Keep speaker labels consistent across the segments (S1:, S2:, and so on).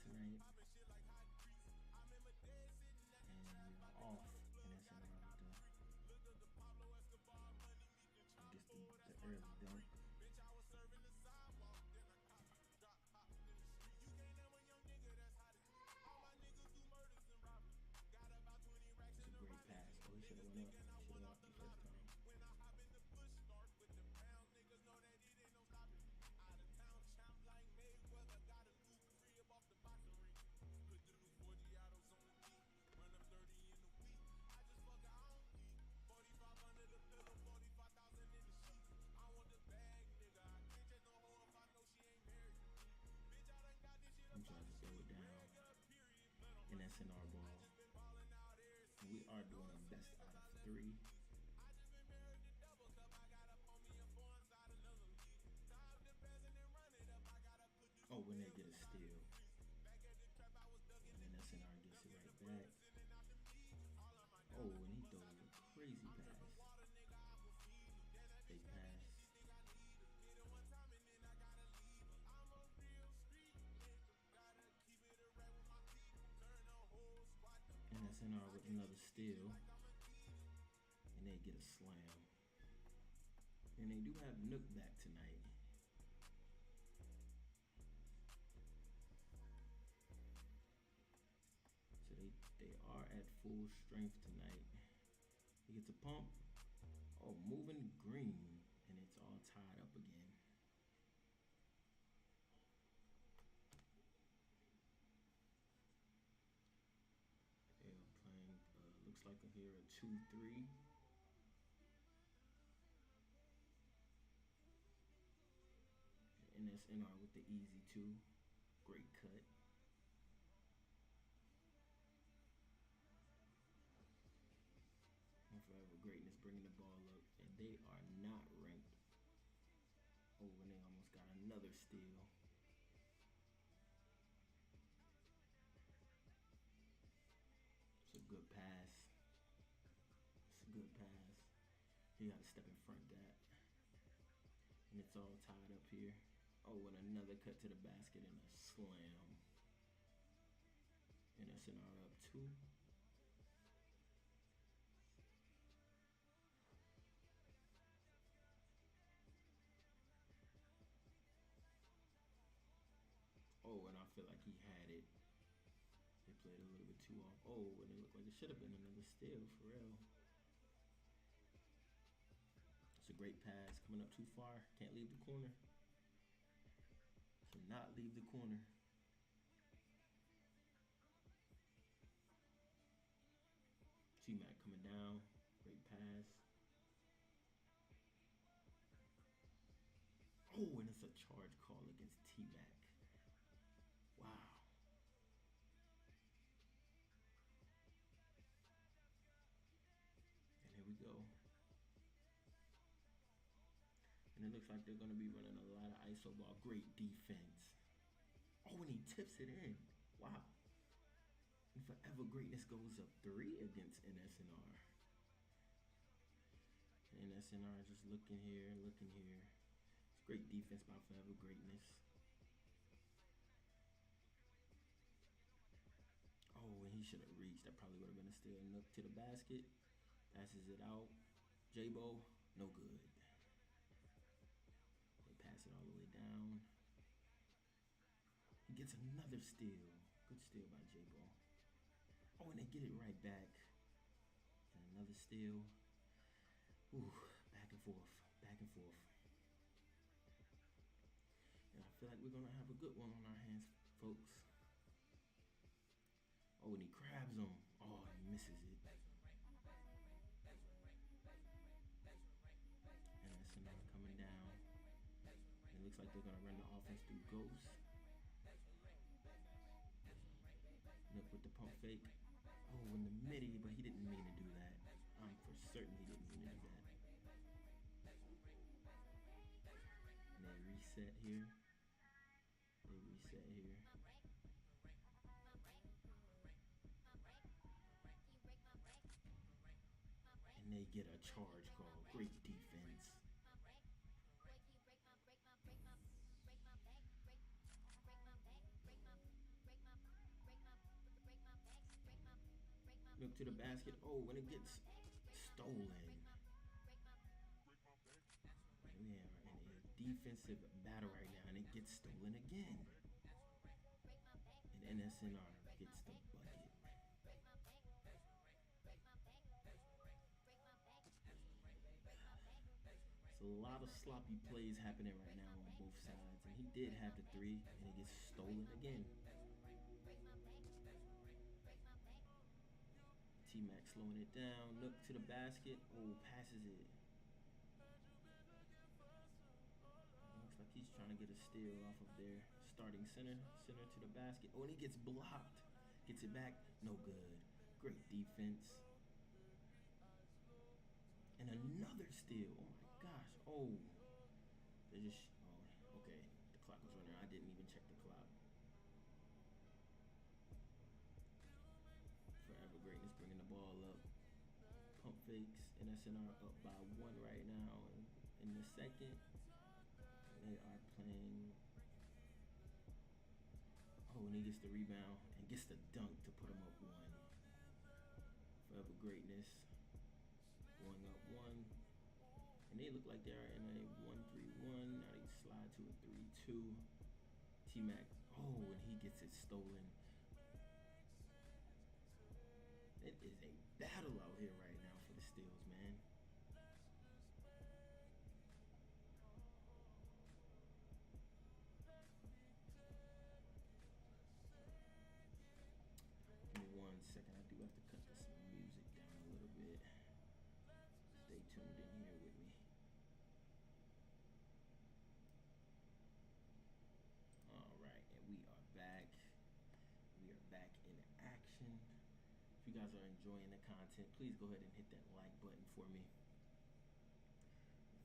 S1: tonight. And we're off NSNR with the early dunk. It's a great pass. Oh, he should have went up. Should have the first time. I'm trying to throw it down. NSNR ball. We are doing a best out of 3. Oh, when they get a steal. And NSNR gets it right back. Oh, and he throws a crazy pass. Big pass. NSNR with another steal. And they get a slam. And they do have Nook back tonight. So they are at full strength tonight. He gets a pump. Oh, moving green. And it's all tied up again. They are playing, looks like here a 2-3. NSNR with the easy 2. Great cut. And Forever Greatness bringing the ball up. And they are not ranked. Oh, and they almost got another steal. It's a good pass. It's a good pass. He got to step in front of that. And it's all tied up here. Oh, and another cut to the basket and a slam. NSNR up 2. Oh, and I feel like he had it. They played a little bit too off. Oh, and it looked like it should have been another steal for real. It's a great pass coming up too far. Can't leave the corner. Should not leave the corner. T-Mac coming down. Great pass. Oh, and it's a charge call against T-Mac. Wow. And here we go. And it looks like they're going to be running a lot of ISO ball. Great defense. Oh, and he tips it in. Wow. And Forever Greatness goes up 3 against NSNR. And NSNR just looking here, looking here. It's great defense by Forever Greatness. Oh, and he should have reached. That probably would have been a steal. Nook to the basket. Passes it out. J-Bo, no good. They pass it all the way down. He gets another steal. Good steal by J-Bo. Oh, and they get it right back. And another steal. Ooh, back and forth, back and forth. And I feel like we're going to have a good one on our hands, folks. Oh, and he grabs him. Oh, he misses it. And that's another coming down. It looks like they're going to run the offense through Ghost. Nook with the pump fake. Oh, in the midi, but he didn't mean to do that. I'm for certain he didn't mean to do that. And they reset here. They reset here. And they get a charge call. Great defense. to the basket. Oh, when it gets stolen. We are in a defensive battle right now, and it gets stolen again. And NSNR gets the bucket. So a lot of sloppy plays happening right now on both sides, and he did have the three, and it gets stolen again. T-Mac slowing it down. Look to the basket. Oh, passes it. Looks like he's trying to get a steal off of their starting center. Center to the basket. Oh, and he gets blocked. Gets it back. No good. Great defense. And another steal. Oh my gosh. Oh. They just. Oh, okay. The clock was running. I didn't even check the clock. Forever Greatness bringing the ball up. Pump fakes. NSNR up by 1 right now. And in the second, they are playing. Oh, and he gets the rebound and gets the dunk to put him up 1. Forever Greatness going up 1. And they look like they are in a 1-3-1. Now they slide to a 3-2. T-Mac. Oh, and he gets it stolen. It is a battle out here right now for the steals, man. Give me 1 second. I do have to cut this music down a little bit. Stay tuned in here with me. All right, and we are back. We are back in action. If you guys are enjoying the content, please go ahead and hit that like button for me.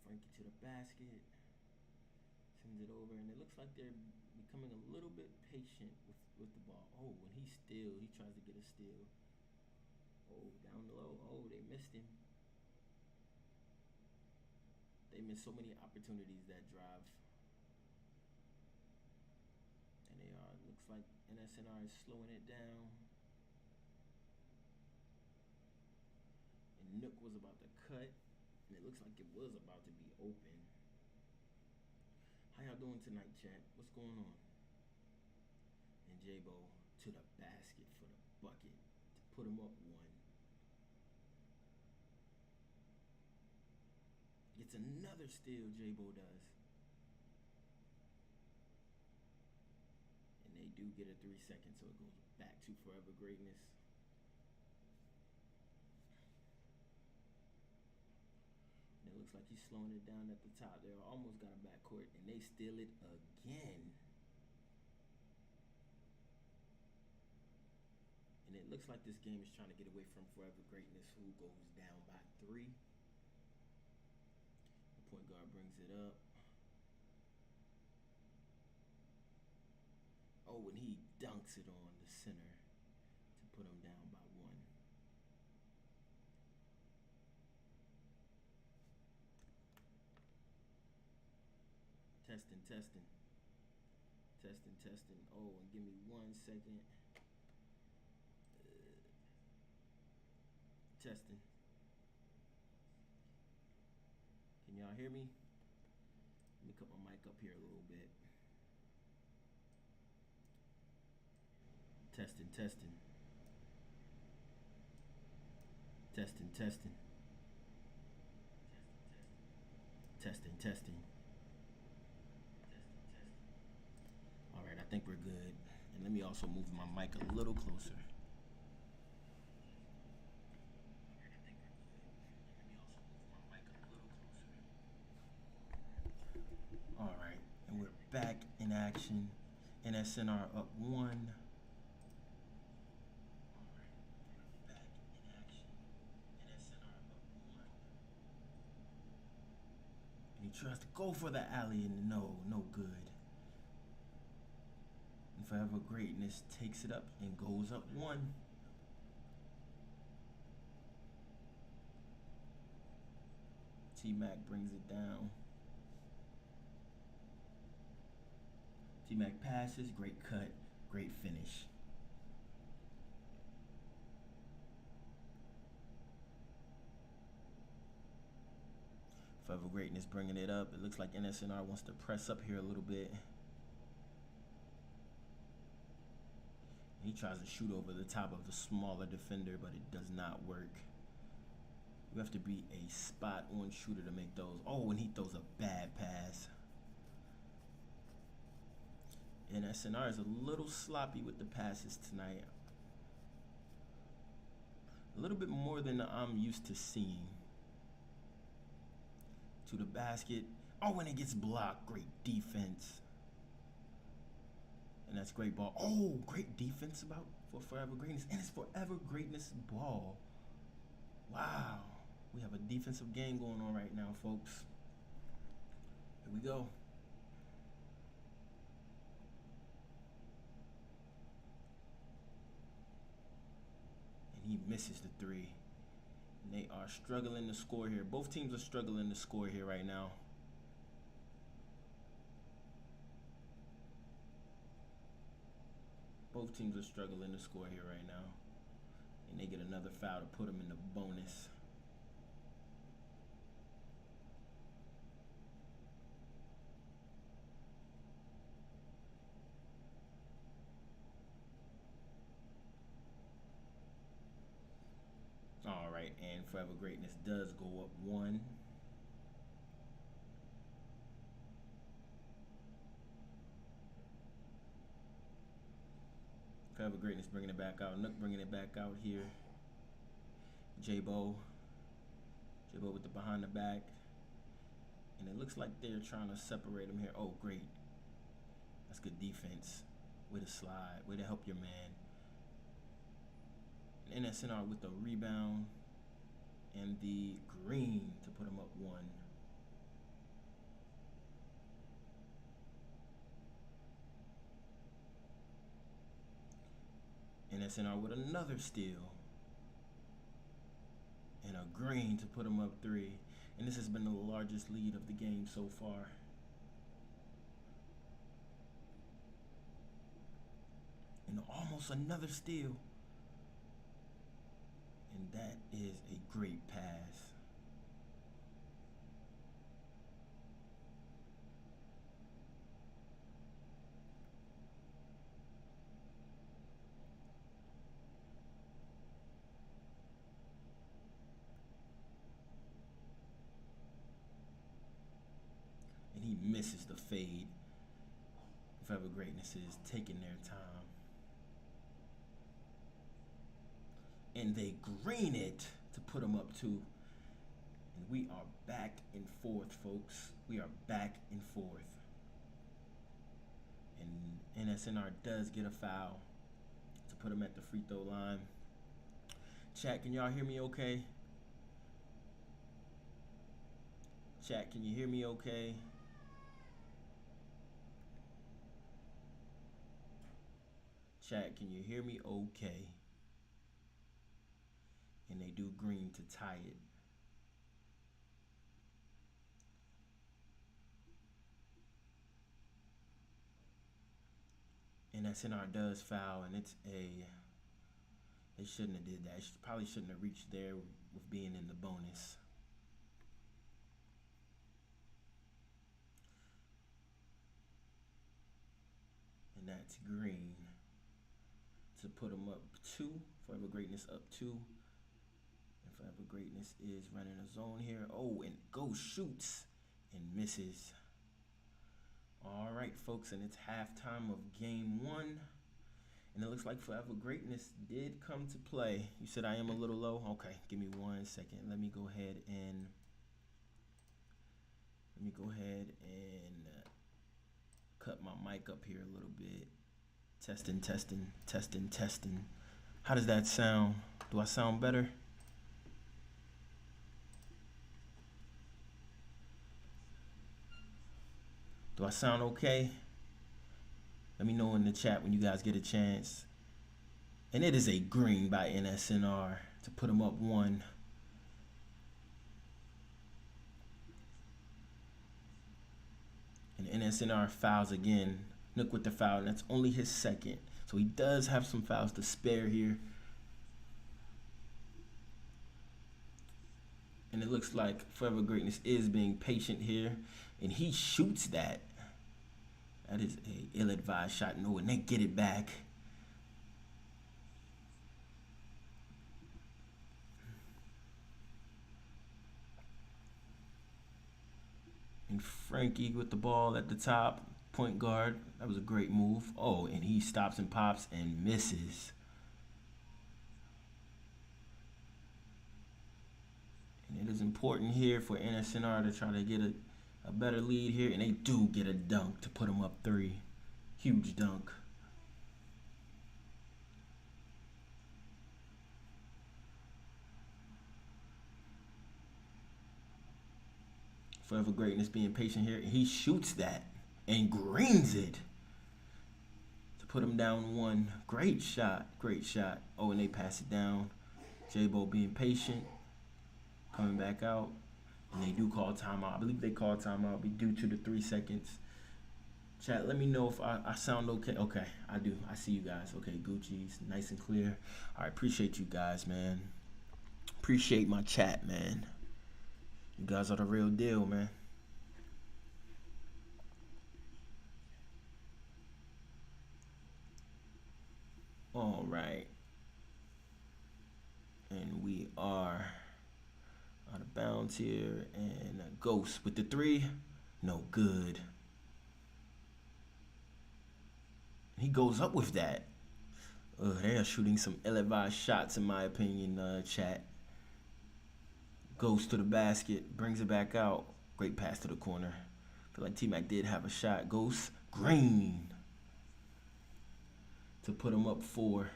S1: Frankie to the basket. Sends it over, and it looks like they're becoming a little bit patient with the ball. Oh, when he tries to get a steal. Oh, down low. Oh, they missed him. They missed so many opportunities that drive. And they are, looks like NSNR is slowing it down. And Nook was about to cut, and it looks like it was about to be open. How y'all doing tonight, chat? What's going on? And J-Bo to the basket for the bucket to put him up 1. Gets another steal, J-Bo does. And they do get a 3 second, so it goes back to Forever Greatness. And it looks like he's slowing it down at the top. They almost got a backcourt, and they steal it again. And it looks like this game is trying to get away from Forever Greatness, who goes down by 3. The point guard brings it up. Oh, and he dunks it on the center to put him down by 1. Testing. Oh, and give me 1 second. Testing. Can y'all hear me? Let me cut my mic up here a little bit. Testing. All right, I think we're good. And let me also move my mic a little closer. All right, and we're back in action. NSNR up 1. And he tries to go for the alley, and no good. And Forever Greatness takes it up and goes up 1. T-Mac brings it down. T-Mac passes, great cut, great finish. Greatness bringing it up. It looks like NSNR wants to press up here a little bit. He tries to shoot over the top of the smaller defender, but it does not work. You have to be a spot-on shooter to make those. Oh, and he throws a bad pass. NSNR is a little sloppy with the passes tonight. A little bit more than I'm used to seeing. To the basket. Oh, and it gets blocked. Great defense. And that's great ball. Oh, great defense for Forever Greatness. And it's Forever Greatness ball. Wow. We have a defensive game going on right now, folks. Here we go. And he misses the three. And they are struggling to score here. Both teams are struggling to score here right now. Both teams are struggling to score here right now. And they get another foul to put them in the bonus. All right, and Forever Greatness does go up one. Forever Greatness bringing it back out. Nook bringing it back out here. J-Bo with the behind the back. And it looks like they're trying to separate him here. Oh, great. That's good defense. Way to slide. Way to help your man. And NSNR with the rebound and the green to put him up one. NSNR with another steal. And a green to put him up three. And this has been the largest lead of the game so far. And almost another steal. And that is a great pass. And he misses the fade. Forever Greatness is taking their time. And they green it to put them up two. And we are back and forth, folks. We are back and forth. And NSNR does get a foul to put them at the free throw line. Chat, can y'all hear me okay? Chat, can you hear me okay? Chat, can you hear me okay? And they do green to tie it. And NSNR does foul, and it's they shouldn't have did that. Probably shouldn't have reached there with being in the bonus. And that's green to put them up two. Forever Greatness up two. And Forever Greatness is running a zone here. Oh, and go shoots and misses. All right, folks, and it's halftime of game one. And it looks like Forever Greatness did come to play. You said I am a little low? Okay, give me 1 second. Let me go ahead and cut my mic up here a little bit. Testing, testing, testing, testing. How does that sound? Do I sound better? Do I sound okay? Let me know in the chat when you guys get a chance. And it is a green by NSNR to put them up one. And NSNR fouls again. Nook with the foul, and that's only his second. So he does have some fouls to spare here. And it looks like Forever Greatness is being patient here. And he shoots that. That is a ill-advised shot. No, and they get it back. And Frankie with the ball at the top. Point guard. That was a great move. Oh, and he stops and pops and misses. And it is important here for NSNR to try to get a better lead here. And they do get a dunk to put them up 3. Huge dunk. Forever Greatness being patient here. He shoots that and greens it to put him down 1. Great shot. Great shot. Oh, and they pass it down. J-Bo being patient. Coming back out. And they do call timeout. I believe they call timeout. Be due to the 3 seconds. Chat, let me know if I sound okay. Okay, I do. I see you guys. Okay, Gucci's nice and clear. All right, appreciate you guys, man. Appreciate my chat, man. You guys are the real deal, man. All right. And we are out of bounds here. And Ghost with the 3. No good. He goes up with that. They are shooting some ill-advised shots, in my opinion, chat. Goes to the basket, brings it back out. Great pass to the corner. Feel like T-Mac did have a shot. Ghost green to put him up 4.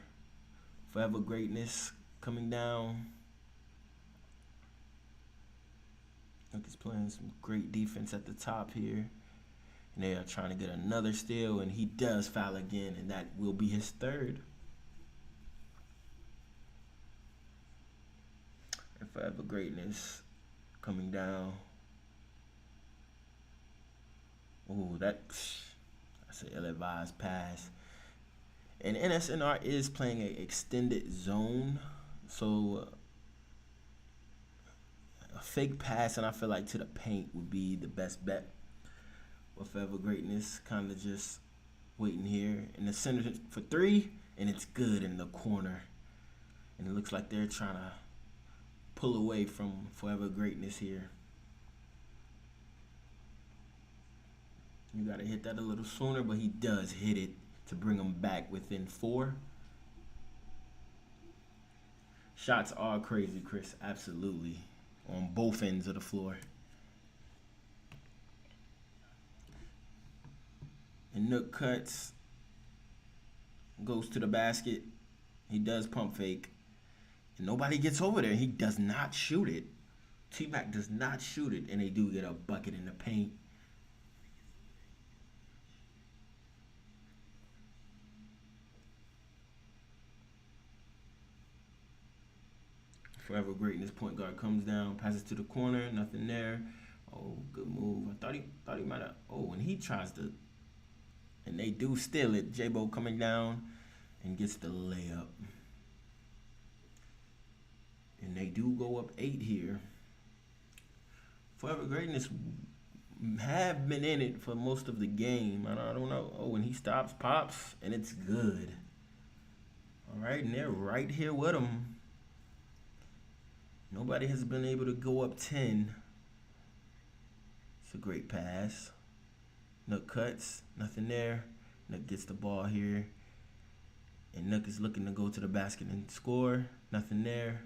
S1: Forever Greatness coming down. Look, he's playing some great defense at the top here. And they are trying to get another steal, and he does foul again, and that will be his 3rd. And Forever Greatness coming down. Oh, that's an ill-advised pass. And NSNR is playing an extended zone, so a fake pass, and I feel like to the paint would be the best bet. But Forever Greatness kind of just waiting here in the center for 3, and it's good in the corner. And it looks like they're trying to pull away from Forever Greatness here. You got to hit that a little sooner, but he does hit it to bring him back within 4. Shots are crazy, Chris. Absolutely. On both ends of the floor. And Nook cuts. Goes to the basket. He does pump fake. And nobody gets over there. He does not shoot it. T-Mac does not shoot it. And they do get a bucket in the paint. Forever Greatness point guard comes down, passes to the corner, nothing there. Oh, good move. I thought he might have. Oh, and he tries to, and they do steal it. J-Bo coming down and gets the layup. And they do go up 8 here. Forever Greatness have been in it for most of the game. I don't know. Oh, and he stops, pops, and it's good. All right, and they're right here with him. Nobody has been able to go up 10. It's a great pass. Nook cuts, nothing there. Nook gets the ball here. And Nook is looking to go to the basket and score. Nothing there.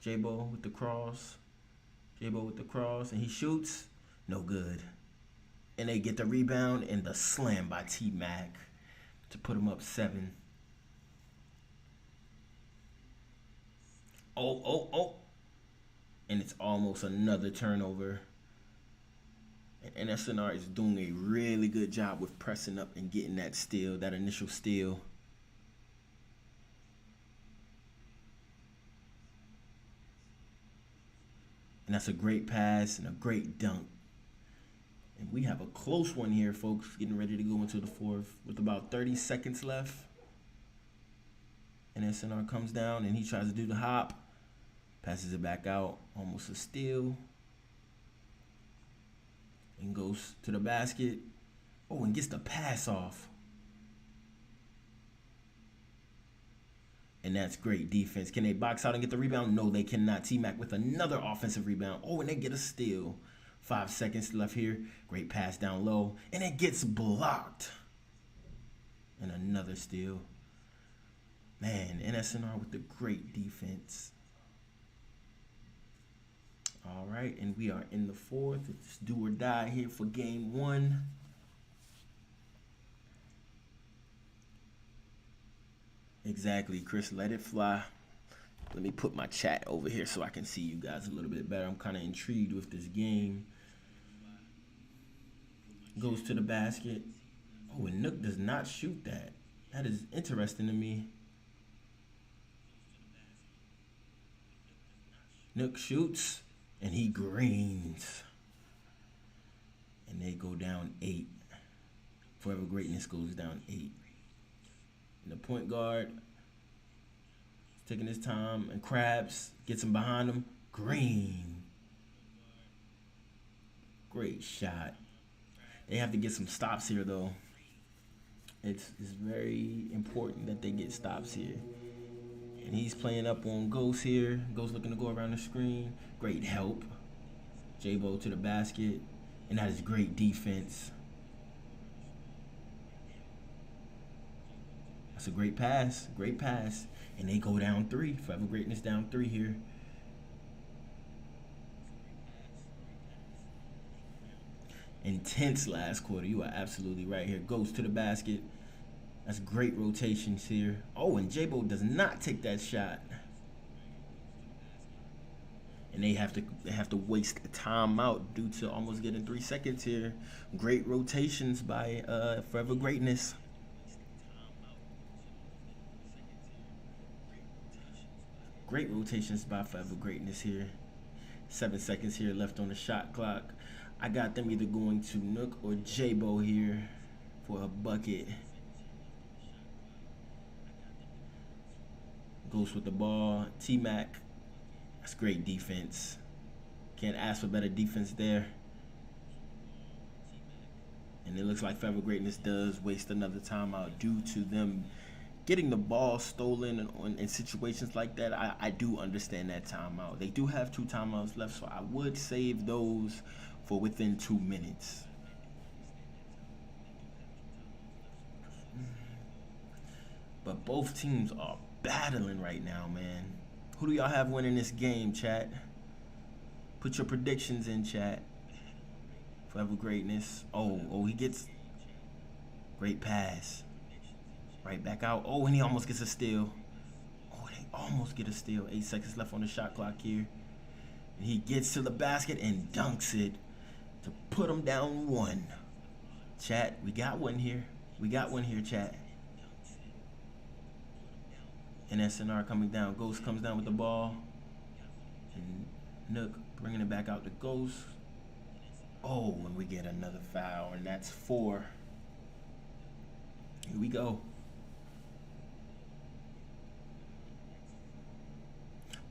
S1: J-Bo with the cross. J-Bo with the cross, and he shoots. No good. And they get the rebound and the slam by T-Mac to put him up 7. Oh. And it's almost another turnover. And NSNR is doing a really good job with pressing up and getting that steal, that initial steal. And that's a great pass and a great dunk. And we have a close one here, folks, getting ready to go into the 4th with about 30 seconds left. And NSNR comes down and he tries to do the hop. Passes it back out. Almost a steal. And goes to the basket. Oh, and gets the pass off. And that's great defense. Can they box out and get the rebound? No, they cannot. T-Mac with another offensive rebound. Oh, and they get a steal. 5 seconds left here. Great pass down low. And it gets blocked. And another steal. Man, NSNR with the great defense. All right, and we are in the fourth. It's do or die here for game one. Exactly, Chris. Let it fly. Let me put my chat over here so I can see you guys a little bit better. I'm kind of intrigued with this game. Goes to the basket. Oh, and Nook does not shoot that. That is interesting to me. Nook shoots, and he greens. And they go down 8. Forever Greatness goes down 8. And the point guard is taking his time, and Krabs gets him behind him. Green. Great shot. They have to get some stops here, though. It's very important that they get stops here. And he's playing up on Ghost here. Ghost looking to go around the screen. Great help. J-Bo to the basket. And that is great defense. That's a great pass. Great pass. And they go down 3. Forever Greatness down 3 here. Intense last quarter. You are absolutely right here. Goes to the basket. That's great rotations here. Oh, and J-Bo does not take that shot. And they have to waste a timeout due to almost getting 3 seconds here. Great rotations by Forever Greatness. Great rotations by Forever Greatness here. 7 seconds here left on the shot clock. I got them either going to Nook or J-Bo here for a bucket. Goes with the ball. T-Mac. That's great defense. Can't ask for better defense there. And it looks like Forever Greatness does waste another timeout due to them getting the ball stolen in situations like that. I do understand that timeout. They do have 2 timeouts left, so I would save those for within 2 minutes. But both teams are battling right now, man. Who do y'all have winning this game, chat? Put your predictions in, chat. Forever Greatness. Oh, he gets great pass. Right back out. Oh, and he almost gets a steal. Oh, they almost get a steal. 8 seconds left on the shot clock here. And he gets to the basket and dunks it to put him down 1. Chat, we got one here. We got one here, chat. NSNR coming down. Ghost comes down with the ball. And Nook bringing it back out to Ghost. Oh, and we get another foul, and that's 4. Here we go.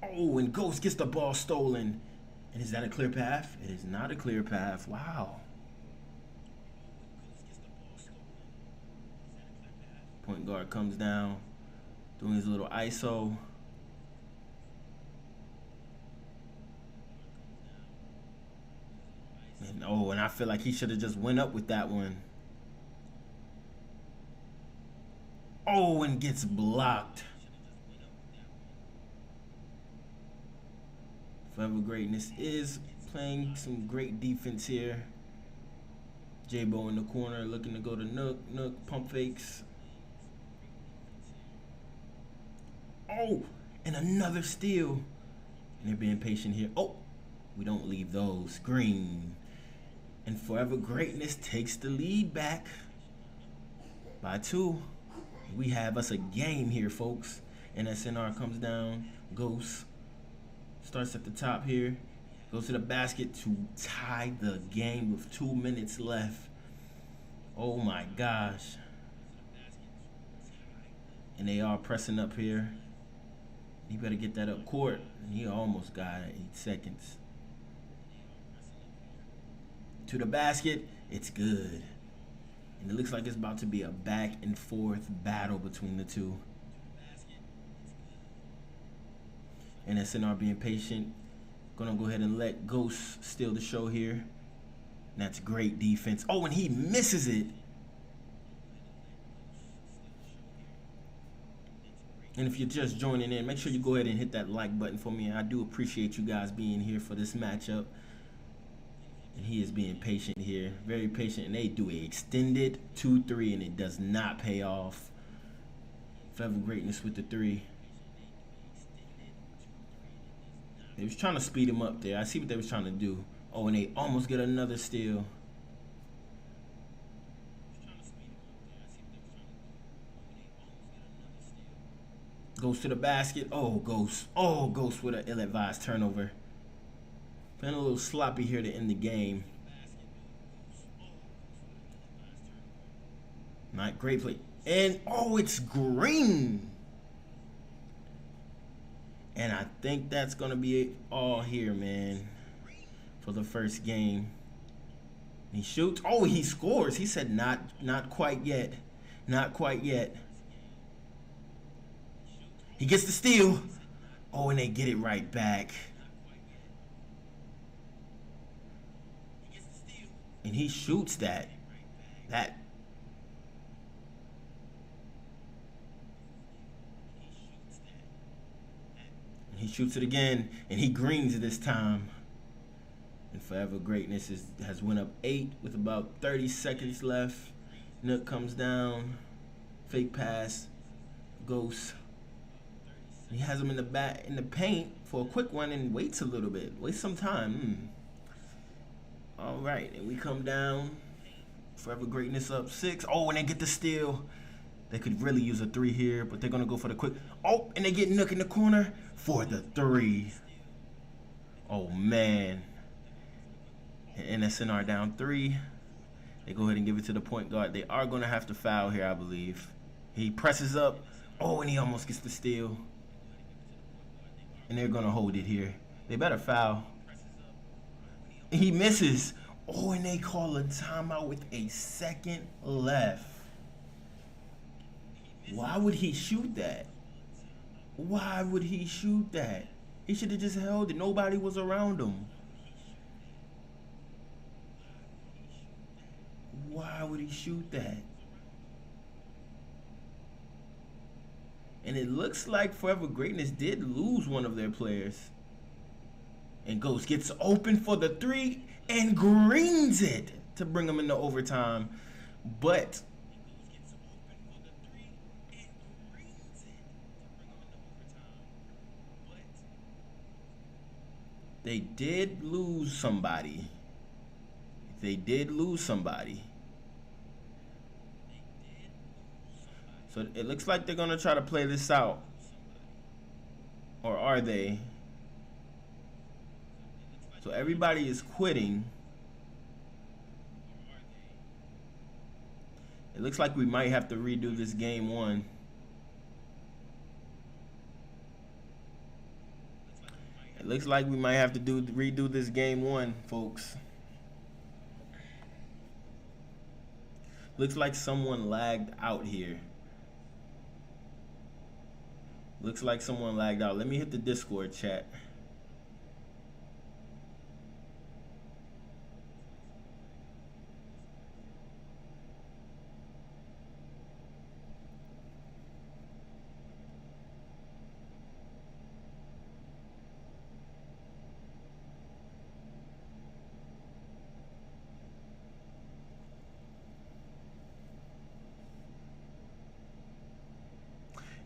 S1: Oh, and Ghost gets the ball stolen. And is that a clear path? It is not a clear path. Wow. Point guard comes down, doing his little ISO. And oh, and I feel like he should have just went up with that one. Oh, and gets blocked. Forever Greatness is playing some great defense here. J-Bo in the corner looking to go to Nook. Nook pump fakes. Oh, and another steal. And they're being patient here. Oh, we don't leave those. Green. And Forever Greatness takes the lead back by 2. We have us a game here, folks. NSNR comes down. Ghost starts at the top here. Goes to the basket to tie the game with 2 minutes left. Oh my gosh. And they are pressing up here. He better get that up court. He almost got it. 8 seconds. To the basket. It's good. And it looks like it's about to be a back and forth battle between the two. NSNR being patient. Gonna go ahead and let Ghost steal the show here. That's great defense. Oh, and he misses it. And if you're just joining in, make sure you go ahead and hit that like button for me. I do appreciate you guys being here for this matchup. And he is being patient here. Very patient. And they do an extended 2-3, and it does not pay off. Forever Greatness with the 3. They was trying to speed him up there. I see what they was trying to do. Oh, and they almost get another steal. Goes to the basket. Oh, Ghost. Oh, Ghost with an ill-advised turnover. Been a little sloppy here to end the game. Not great play. And, oh, it's green. And I think that's going to be all here, man, for the first game. He shoots. Oh, he scores. He said not quite yet. Not quite yet. He gets the steal. Oh, and they get it right back. And he shoots that. And he shoots it again, and he greens this time. And Forever Greatness has went up 8 with about 30 seconds left. Nook comes down. Fake pass. Ghost. He has him in the paint for a quick one and waits a little bit. Waits some time. All right, and we come down. Forever Greatness up 6. Oh, and they get the steal. They could really use a 3 here, but they're going to go for the quick. Oh, and they get Nook in the corner for the 3. Oh, man. And NSNR down 3. They go ahead and give it to the point guard. They are going to have to foul here, I believe. He presses up. Oh, and he almost gets the steal. And they're going to hold it here. They better foul. He misses. Oh, and they call a timeout with a second left. Why would he shoot that? Why would he shoot that? He should have just held it. Nobody was around him. Why would he shoot that? And it looks like Forever Greatness did lose one of their players. And Ghost gets open for the 3 and greens it to bring them into overtime. But they did lose somebody. So it looks like they're going to try to play this out. Or are they? So everybody is quitting. It looks like we might have to redo this game 1. It looks like we might have to redo this game 1, folks. Looks like someone lagged out here. Looks like someone lagged out. Let me hit the Discord chat.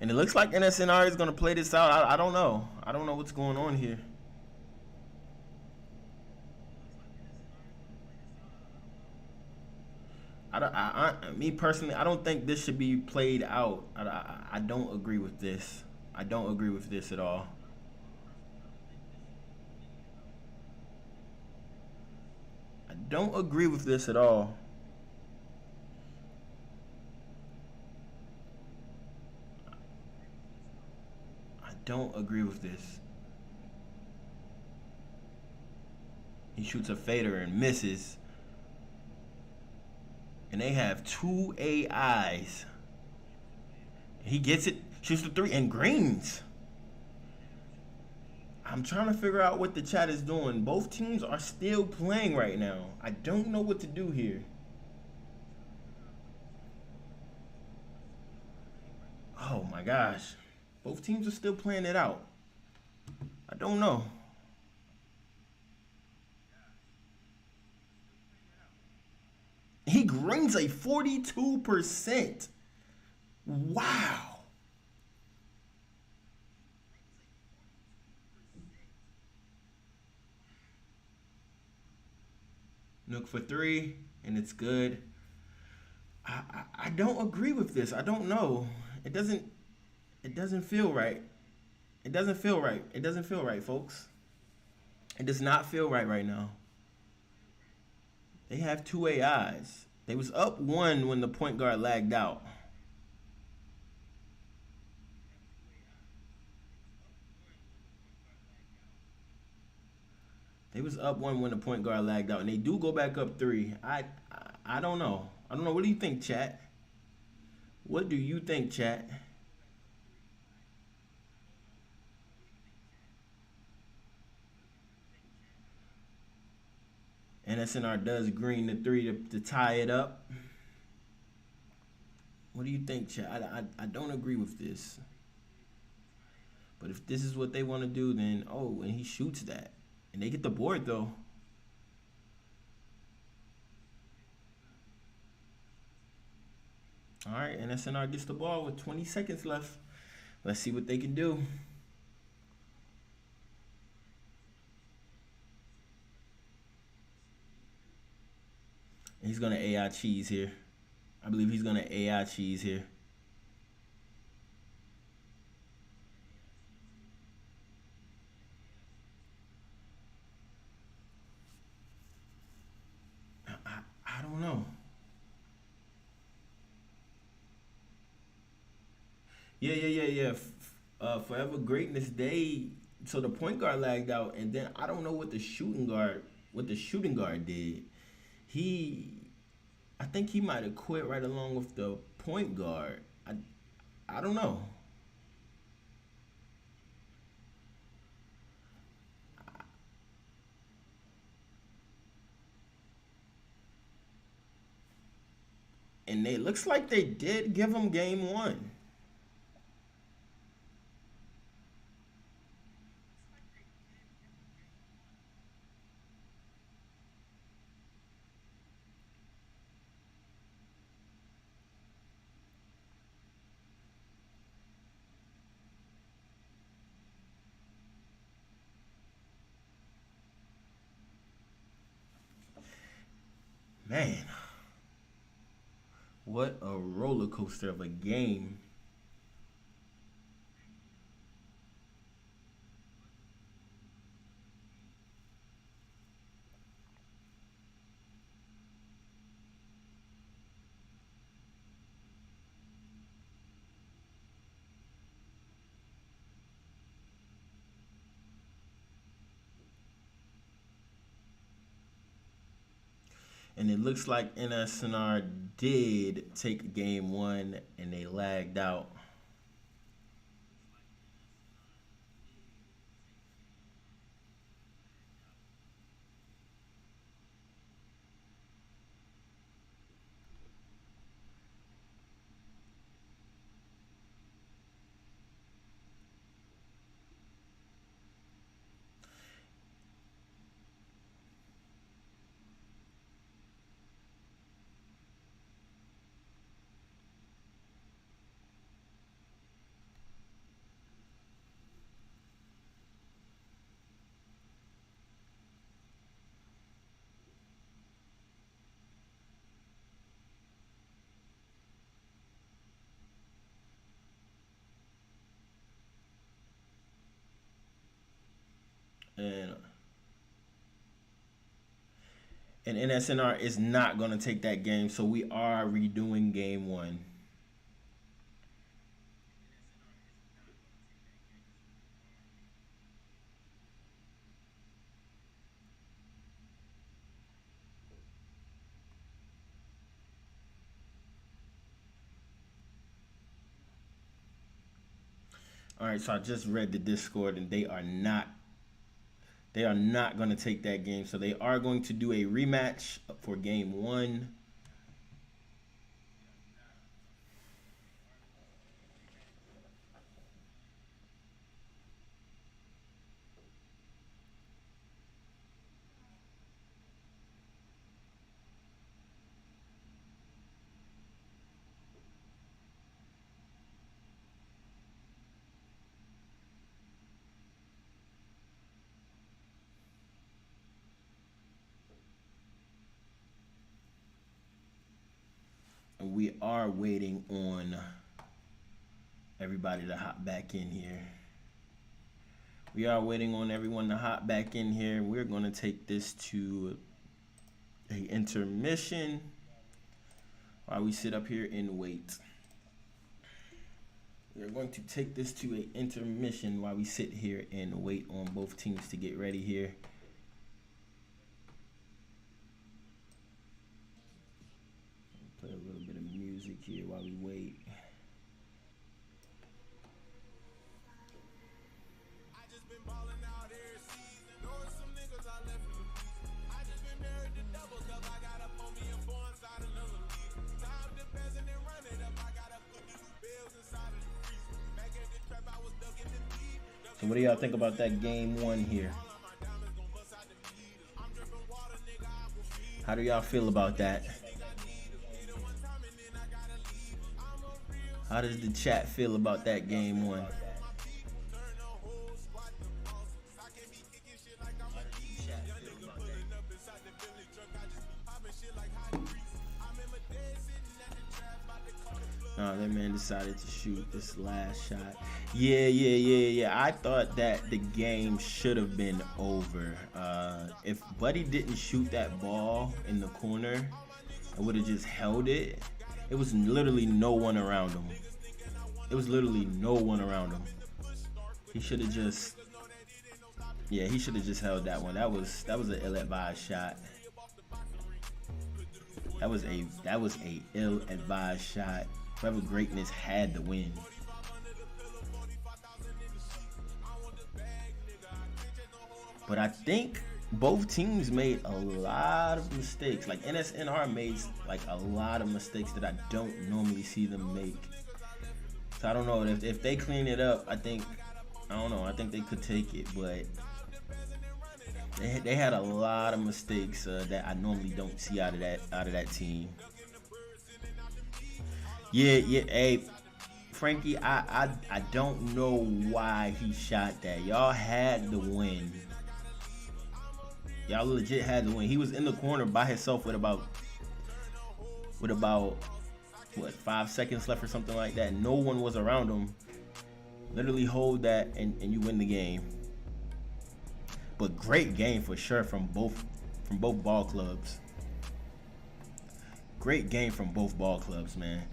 S1: And it looks like NSNR is going to play this out. I don't know. I don't know what's going on here. Me personally, I don't think this should be played out. I don't agree with this. I don't agree with this at all. I don't agree with this at all. I don't agree with this. He shoots a fader and misses. And they have two AIs. He gets it, shoots the three, and greens. I'm trying to figure out what the chat is doing. Both teams are still playing right now. I don't know what to do here. Oh my gosh. Both teams are still playing it out. I don't know. He greens a 42%. Wow. Nook for three, and it's good. I don't agree with this. I don't know. It doesn't feel right. It doesn't feel right. It doesn't feel right, folks. It does not feel right now. They have two AIs. They was up one when the point guard lagged out. They was up one when the point guard lagged out, and they do go back up three. I don't know. I don't know. What do you think, chat? What do you think, chat? NSNR does green the three to tie it up. What do you think, chat? I don't agree with this. But if this is what they want to do, then and he shoots that. And they get the board though. All right, NSNR gets the ball with 20 seconds left. Let's see what they can do. He's going to AI cheese here. I believe he's going to AI cheese here. I don't know. Yeah. Forever Greatness Day. So the point guard lagged out, and then I don't know what the shooting guard did. I think he might have quit right along with the point guard. I don't know. And it looks like they did give him game one. Man, what a roller coaster of a game. And it looks like NSNR did take game one and they lagged out. And NSNR is not going to take that game, so we are redoing game one. All right, so I just read the Discord, and they are not going to take that game. So they are going to do a rematch for game 1. We are waiting on everybody to hop back in here. We are waiting on everyone to hop back in here. We're going to take this to a intermission while we sit up here and wait. We're going to take this to an intermission while we sit here and wait on both teams to get ready here. Play a little bit of music here while we wait. So what do y'all think about that game 1 here? How do y'all feel about that? How does the chat feel about that game 1? That man decided to shoot this last shot. Yeah. I thought that the game should have been over. If Buddy didn't shoot that ball in the corner, I would have just held it. It was literally no one around him. He should have just, he should have just held that one. That was an ill-advised shot. That was a ill-advised shot. Whoever Greatness had the win. But I think both teams made a lot of mistakes. Like NSNR made like a lot of mistakes that I don't normally see them make. So I don't know if they clean it up. I think they could take it, but they had a lot of mistakes that I normally don't see out of that team. Yeah. Hey, Frankie, I don't know why he shot that. Y'all had the win. Y'all legit had the win. He was in the corner by himself with about 5 seconds left or something like that. No one was around him. Literally hold that and you win the game. But great game for sure from both ball clubs. Great game from both ball clubs, man.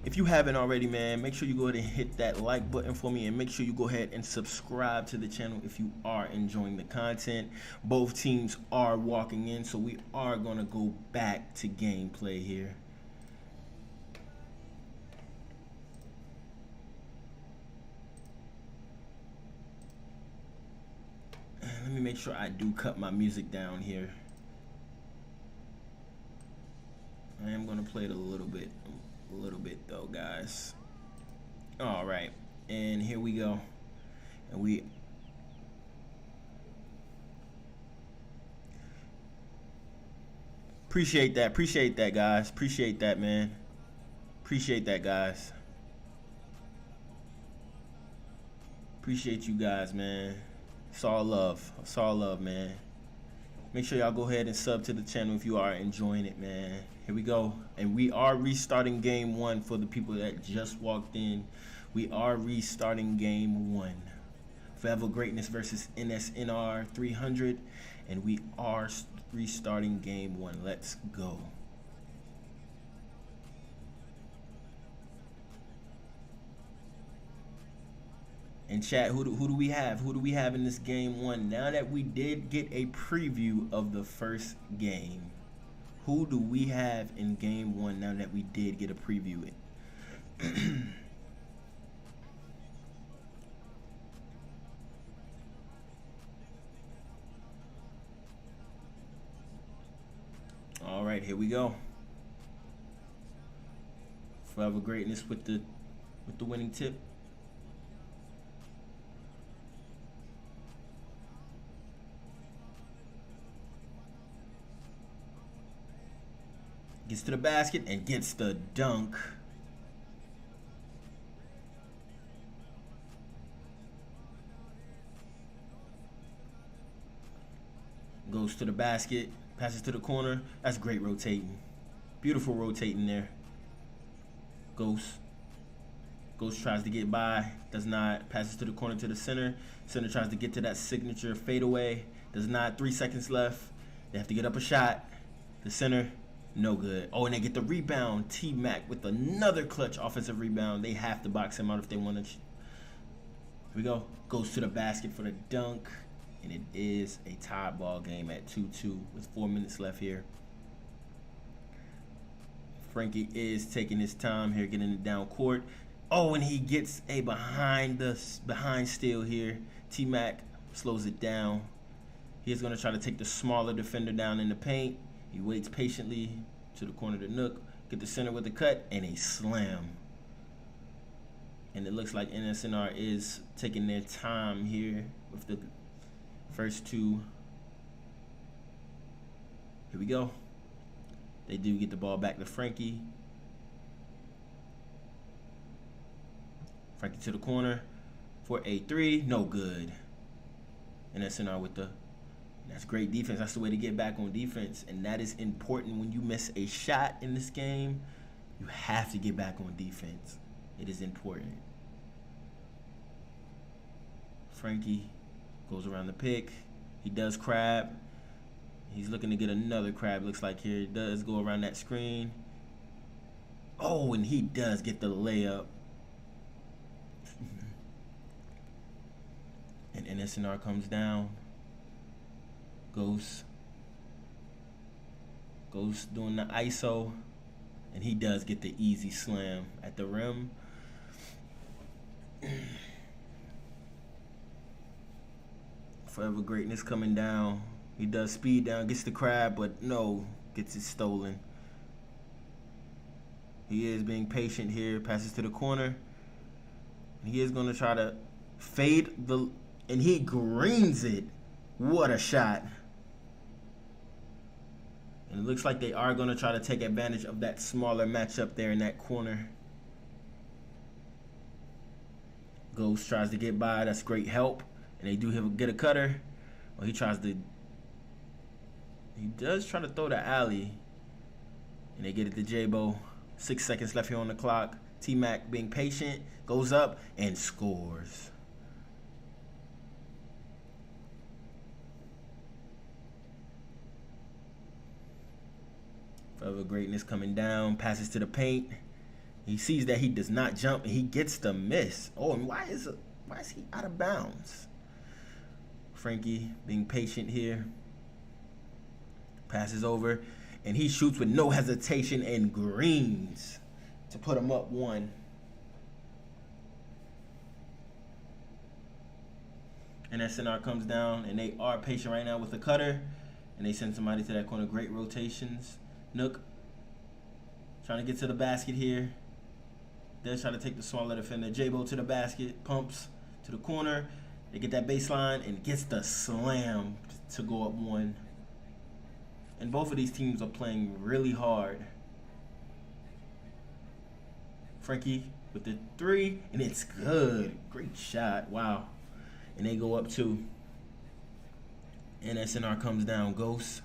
S1: If you haven't already, man, make sure you go ahead and hit that like button for me, and make sure you go ahead and subscribe to the channel if you are enjoying the content. Both teams are walking in, so we are going to go back to gameplay here. Let me make sure I do cut my music down here. I am going to play it a little bit though, guys. All right, and here we go. And we appreciate that guys. Appreciate that, man. Appreciate that, guys. Appreciate you guys, man. It's all love, man. Make sure y'all go ahead and sub to the channel if you are enjoying it, man. Here we go. And we are restarting game 1 for the people that just walked in. We are restarting game 1. Forever Greatness versus NSNR300. And we are restarting game 1. Let's go. And chat, who do we have? Who do we have in this game 1? Now that we did get a preview of the first game, who do we have in game 1 now that we did get a preview? here we go. Forever greatness with the winning tip. Gets to the basket and gets the dunk. Goes to the basket, passes to the corner. That's great rotating. Beautiful rotating there. Ghost tries to get by, does not. Passes to the corner to the center. Center tries to get to that signature fadeaway, does not. 3 seconds left. They have to get up a shot. The center, no good. Oh, and they get the rebound. T-Mac with another clutch offensive rebound. They have to box him out if they want to. Here we go. Goes to the basket for the dunk. And it is a tie ball game at 2-2 with 4 minutes left here. Frankie is taking his time here, getting it down court. Oh, and he gets a behind steal here. T-Mac slows it down. He is going to try to take the smaller defender down in the paint. He waits patiently to the corner of the nook. Get the center with the cut and a slam. And it looks like NSNR is taking their time here with the first two. Here we go. They do get the ball back to Frankie. Frankie to the corner for a three. No good. NSNR with the... That's great defense. That's the way to get back on defense. And that is important when you miss a shot in this game. You have to get back on defense. It is important. Frankie goes around the pick. He does crab. He's looking to get another crab, looks like here. He does go around that screen. Oh, and he does get the layup. And NSNR comes down. Ghost doing the ISO. And he does get the easy slam at the rim. Forever greatness coming down. He does speed down, gets the crab, but no, gets it stolen. He is being patient here, passes to the corner. He is going to try to fade and he greens it. What a shot. And it looks like they are going to try to take advantage of that smaller matchup there in that corner. Ghost tries to get by, that's great help. And they do get a cutter. Well, he does try to throw the alley. And they get it to J-Bo. 6 seconds left here on the clock. T-Mac being patient, goes up and scores. Forever greatness coming down, passes to the paint. He sees that he does not jump and he gets the miss. Oh, and why is he out of bounds? Frankie being patient here. Passes over, and he shoots with no hesitation and greens to put him up one. And NSNR comes down, and they are patient right now with the cutter, and they send somebody to that corner. Great rotations. Nook trying to get to the basket here. They're trying to take the smaller defender. J-Bo to the basket, pumps to the corner. They get that baseline and gets the slam to go up one. And both of these teams are playing really hard. Frankie with the three, and it's good. Great shot. Wow. And they go up two. NSNR comes down. Ghost.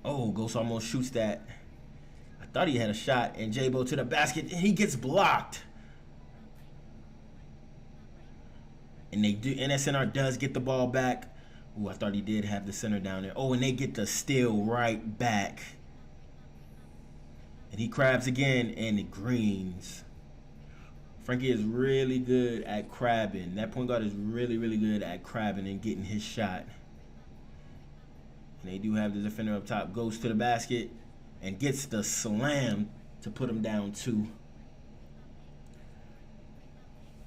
S1: Oh, Ghost almost shoots that. I thought he had a shot. And J-Bo to the basket, and he gets blocked. And they do. NSNR does get the ball back. Ooh, I thought he did have the center down there. Oh, and they get the steal right back. And he crabs again, and it greens. Frankie is really good at crabbing. That point guard is really, really good at crabbing and getting his shot. And they do have the defender up top. Goes to the basket and gets the slam to put him down two.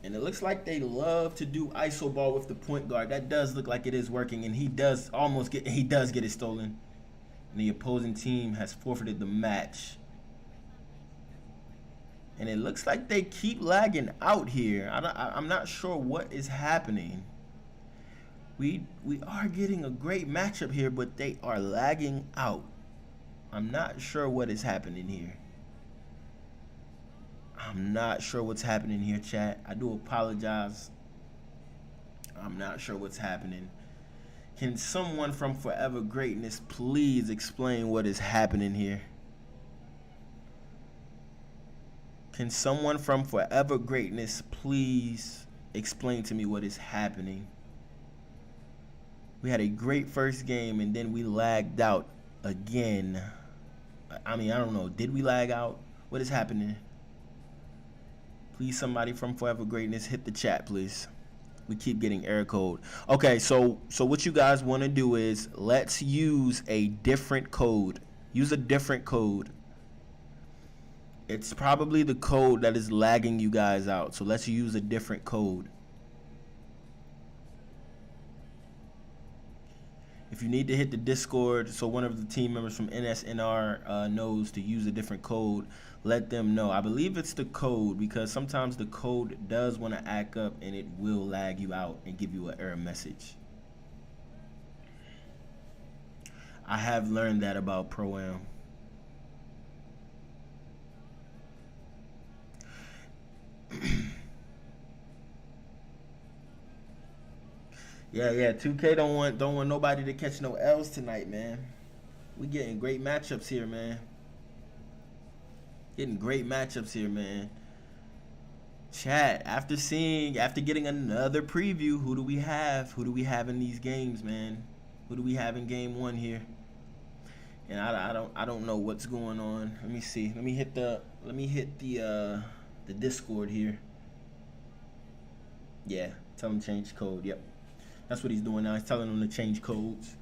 S1: And it looks like they love to do ISO ball with the point guard. That does look like it is working, and he does get it stolen. and the opposing team has forfeited the match. And it looks like they keep lagging out here. I'm not sure what is happening. We are getting a great matchup here, but they are lagging out. I'm not sure what is happening here. I'm not sure what's happening here, chat. I do apologize. I'm not sure what's happening. Can someone from Forever Greatness please explain what is happening here? Can someone from Forever Greatness please explain to me what is happening? We had a great first game and then we lagged out again. I mean, I don't know. Did we lag out? What is happening? Please, somebody from Forever Greatness, hit the chat, please. We keep getting error code. Okay, so what you guys want to do is let's use a different code. Use a different code. It's probably the code that is lagging you guys out. So let's use a different code. If you need to hit the Discord so one of the team members from NSNR knows to use a different code, let them know. I believe it's the code because sometimes the code does want to act up and it will lag you out and give you an error message. I have learned that about Pro-Am. Yeah, 2K don't want nobody to catch no L's tonight, man. We getting great matchups here, man. Getting great matchups here, man. Chat, after getting another preview, who do we have? Who do we have in these games, man? Who do we have in game 1 here? And I don't know what's going on. Let me see. Let me hit the Discord here. Yeah, tell him change code. Yep. That's what he's doing now. He's telling them to change codes.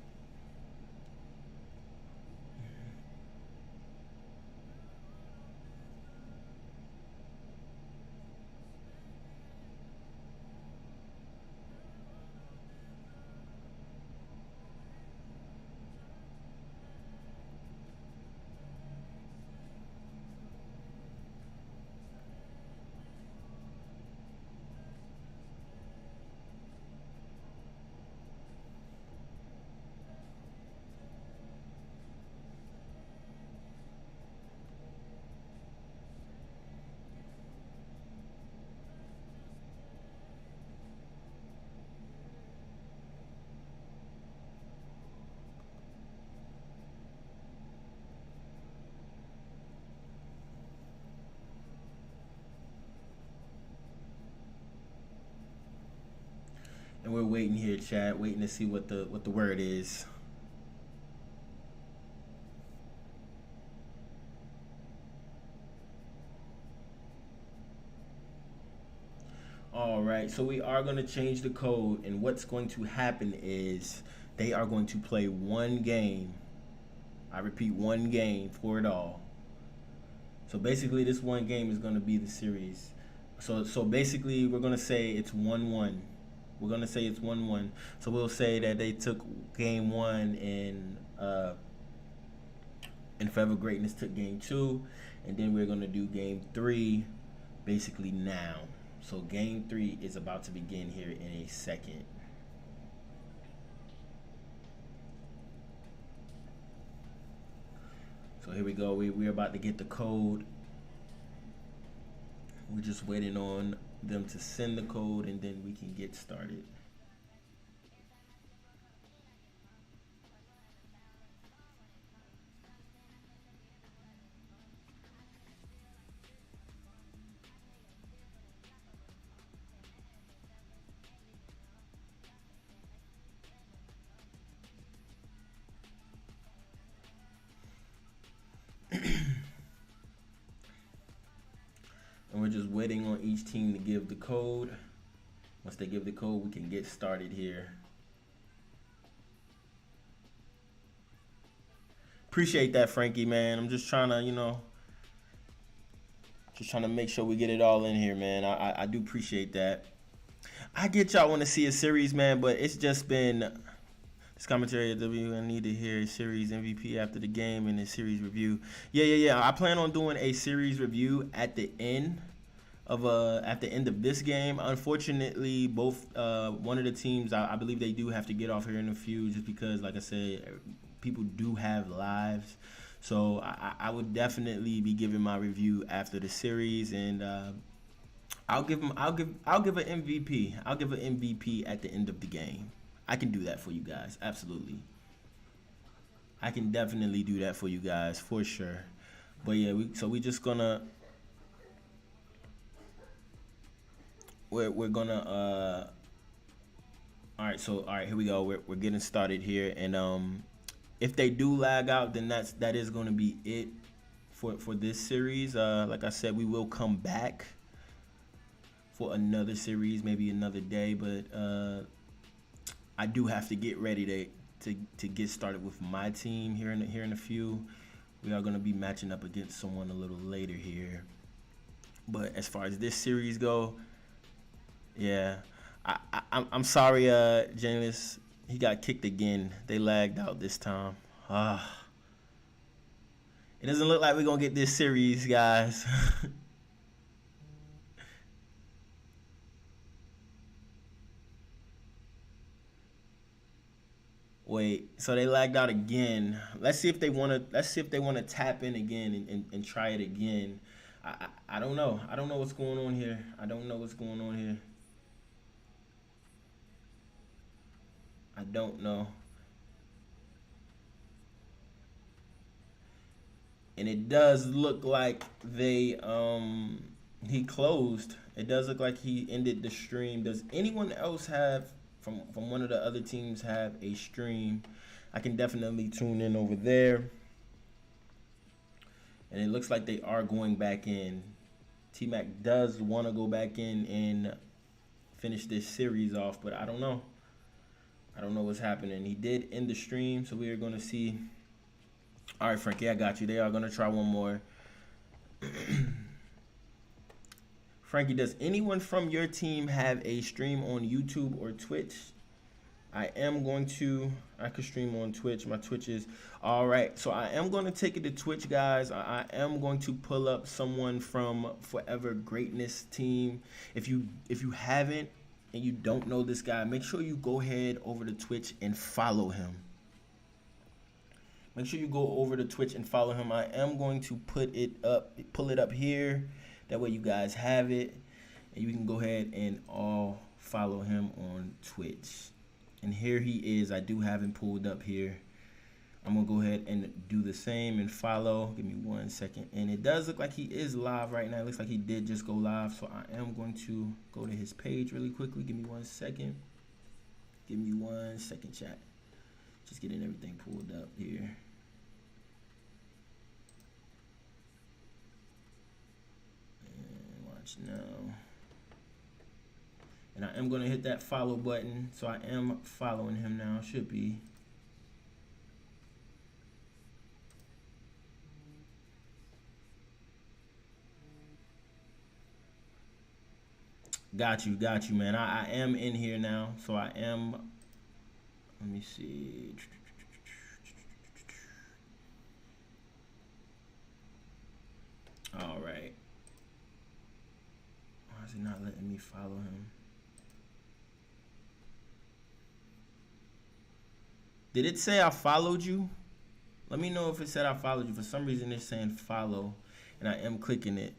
S1: And we're waiting here, chat, waiting to see what the word is. All right, so we are going to change the code, and what's going to happen is they are going to play one game. I repeat, one game for it all. So basically, this one game is going to be the series. So basically, we're going to say it's 1-1. We're going to say it's 1-1. So we'll say that they took game 1 and Forever Greatness took game 2. And then we're going to do game 3 basically now. So game 3 is about to begin here in a second. So here we go. We're about to get the code. We're just waiting on them to send the code and then we can get started. And we're just waiting on each team to give the code. Once they give the code, we can get started here. Appreciate that, Frankie, man. I'm just trying to, just trying to make sure we get it all in here, man. I do appreciate that. I get y'all want to see a series, man, but it's just been This commentary at W. I need to hear series MVP after the game and a series review. Yeah. I plan on doing a series review at the end of this game. Unfortunately, both one of the teams, I believe they do have to get off here in a few, just because, like I said, people do have lives. So I would definitely be giving my review after the series, and I'll give an MVP. I'll give an MVP at the end of the game. I can do that for you guys, absolutely. I can definitely do that for you guys for sure. But yeah, we just gonna we're gonna all right, here we go. We're getting started here, and if they do lag out, then that is gonna be it for this series. Like I said, we will come back for another series, maybe another day, but I do have to get ready to get started with my team here in a few. We are gonna be matching up against someone a little later here, but as far as this series go, yeah, I'm sorry, Janice. He got kicked again. They lagged out this time. It doesn't look like we're gonna get this series, guys. Wait, so they lagged out again. Let's see if they wanna tap in again and try it again. I don't know. I don't know what's going on here. I don't know what's going on here. I don't know. And it does look like he closed. It does look like he ended the stream. Does anyone else have from one of the other teams have a stream? I can definitely tune in over there. And it looks like they are going back in. T-Mac does want to go back in and finish this series off, but I don't know. I don't know what's happening. He did end the stream, so we are going to see. All right, Frankie, I got you. They are going to try one more. Frankie, does anyone from your team have a stream on YouTube or Twitch? I could stream on Twitch. My Twitch is all right. So I am going to take it to Twitch, guys. I am going to pull up someone from Forever Greatness team. If you haven't and you don't know this guy, make sure you go ahead over to Twitch and follow him. Make sure you go over to Twitch and follow him. I am going to pull it up here. That way you guys have it. And you can go ahead and all follow him on Twitch. And here he is. I do have him pulled up here. I'm going to go ahead and do the same and follow. Give me 1 second. And it does look like he is live right now. It looks like he did just go live. So I am going to go to his page really quickly. Give me 1 second. Give me 1 second, chat. Just getting everything pulled up here. And watch now. And I am going to hit that follow button. So I am following him now. Should be. Got you, man. I am in here now. So I am. Let me see. All right. Why is he not letting me follow him? Did it say I followed you? Let me know if it said I followed you. For some reason, it's saying follow, and I am clicking it.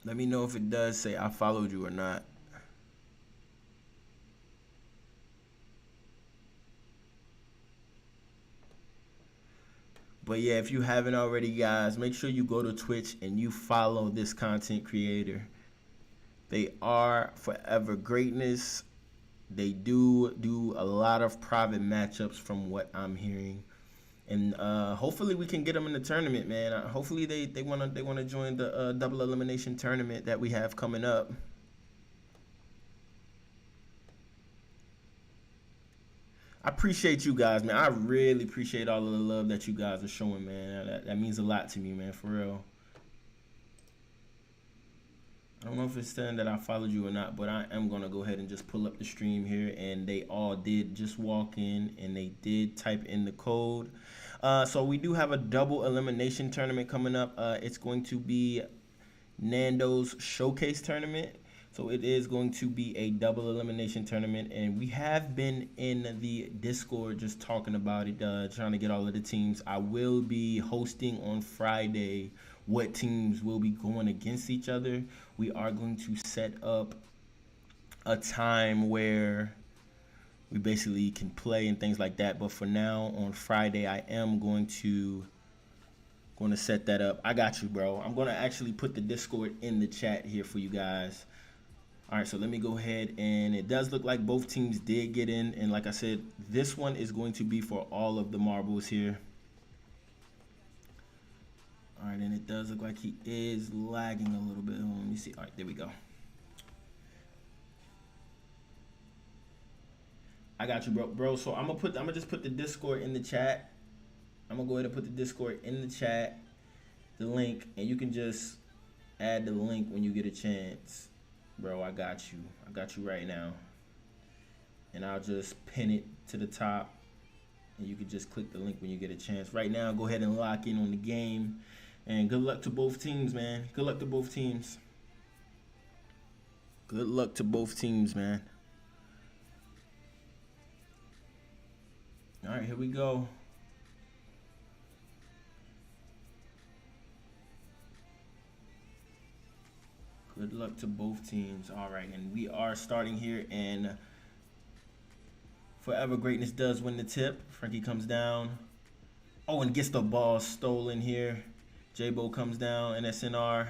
S1: Let me know if it does say I followed you or not. But yeah, if you haven't already, guys, make sure you go to Twitch and you follow this content creator. They are Forever Greatness. They do a lot of private matchups from what I'm hearing. And hopefully we can get them in the tournament, man. Hopefully they wanna join the double elimination tournament that we have coming up. I appreciate you guys, man. I really appreciate all of the love that you guys are showing, man. That means a lot to me, man, for real. I don't know if it's saying that I followed you or not, but I am gonna go ahead and just pull up the stream here, and they all did just walk in and they did type in the code. So we do have a double elimination tournament coming up. It's going to be Nando's Showcase Tournament. So it is going to be a double elimination tournament, and we have been in the Discord just talking about it, trying to get all of the teams. I will be hosting on Friday what teams will be going against each other. We are going to set up a time where we basically can play and things like that. But for now, on Friday, I am going to set that up. I got you, bro. I'm going to actually put the Discord in the chat here for you guys. All right, so let me go ahead, and it does look like both teams did get in. And like I said, this one is going to be for all of the marbles here. All right, and it does look like he is lagging a little bit. Let me see. All right, there we go. I got you, bro. So I'm gonna just put the Discord in the chat. I'm gonna go ahead and put the Discord in the chat, the link, and you can just add the link when you get a chance. Bro, I got you right now. And I'll just pin it to the top, and you can just click the link when you get a chance. Right now, go ahead and lock in on the game, and good luck to both teams, man. Good luck to both teams. Good luck to both teams, man. All right, here we go. Good luck to both teams. All right, and we are starting here, and Forever Greatness does win the tip. Frankie comes down. Oh, and gets the ball stolen here. J-Bo comes down, NSNR.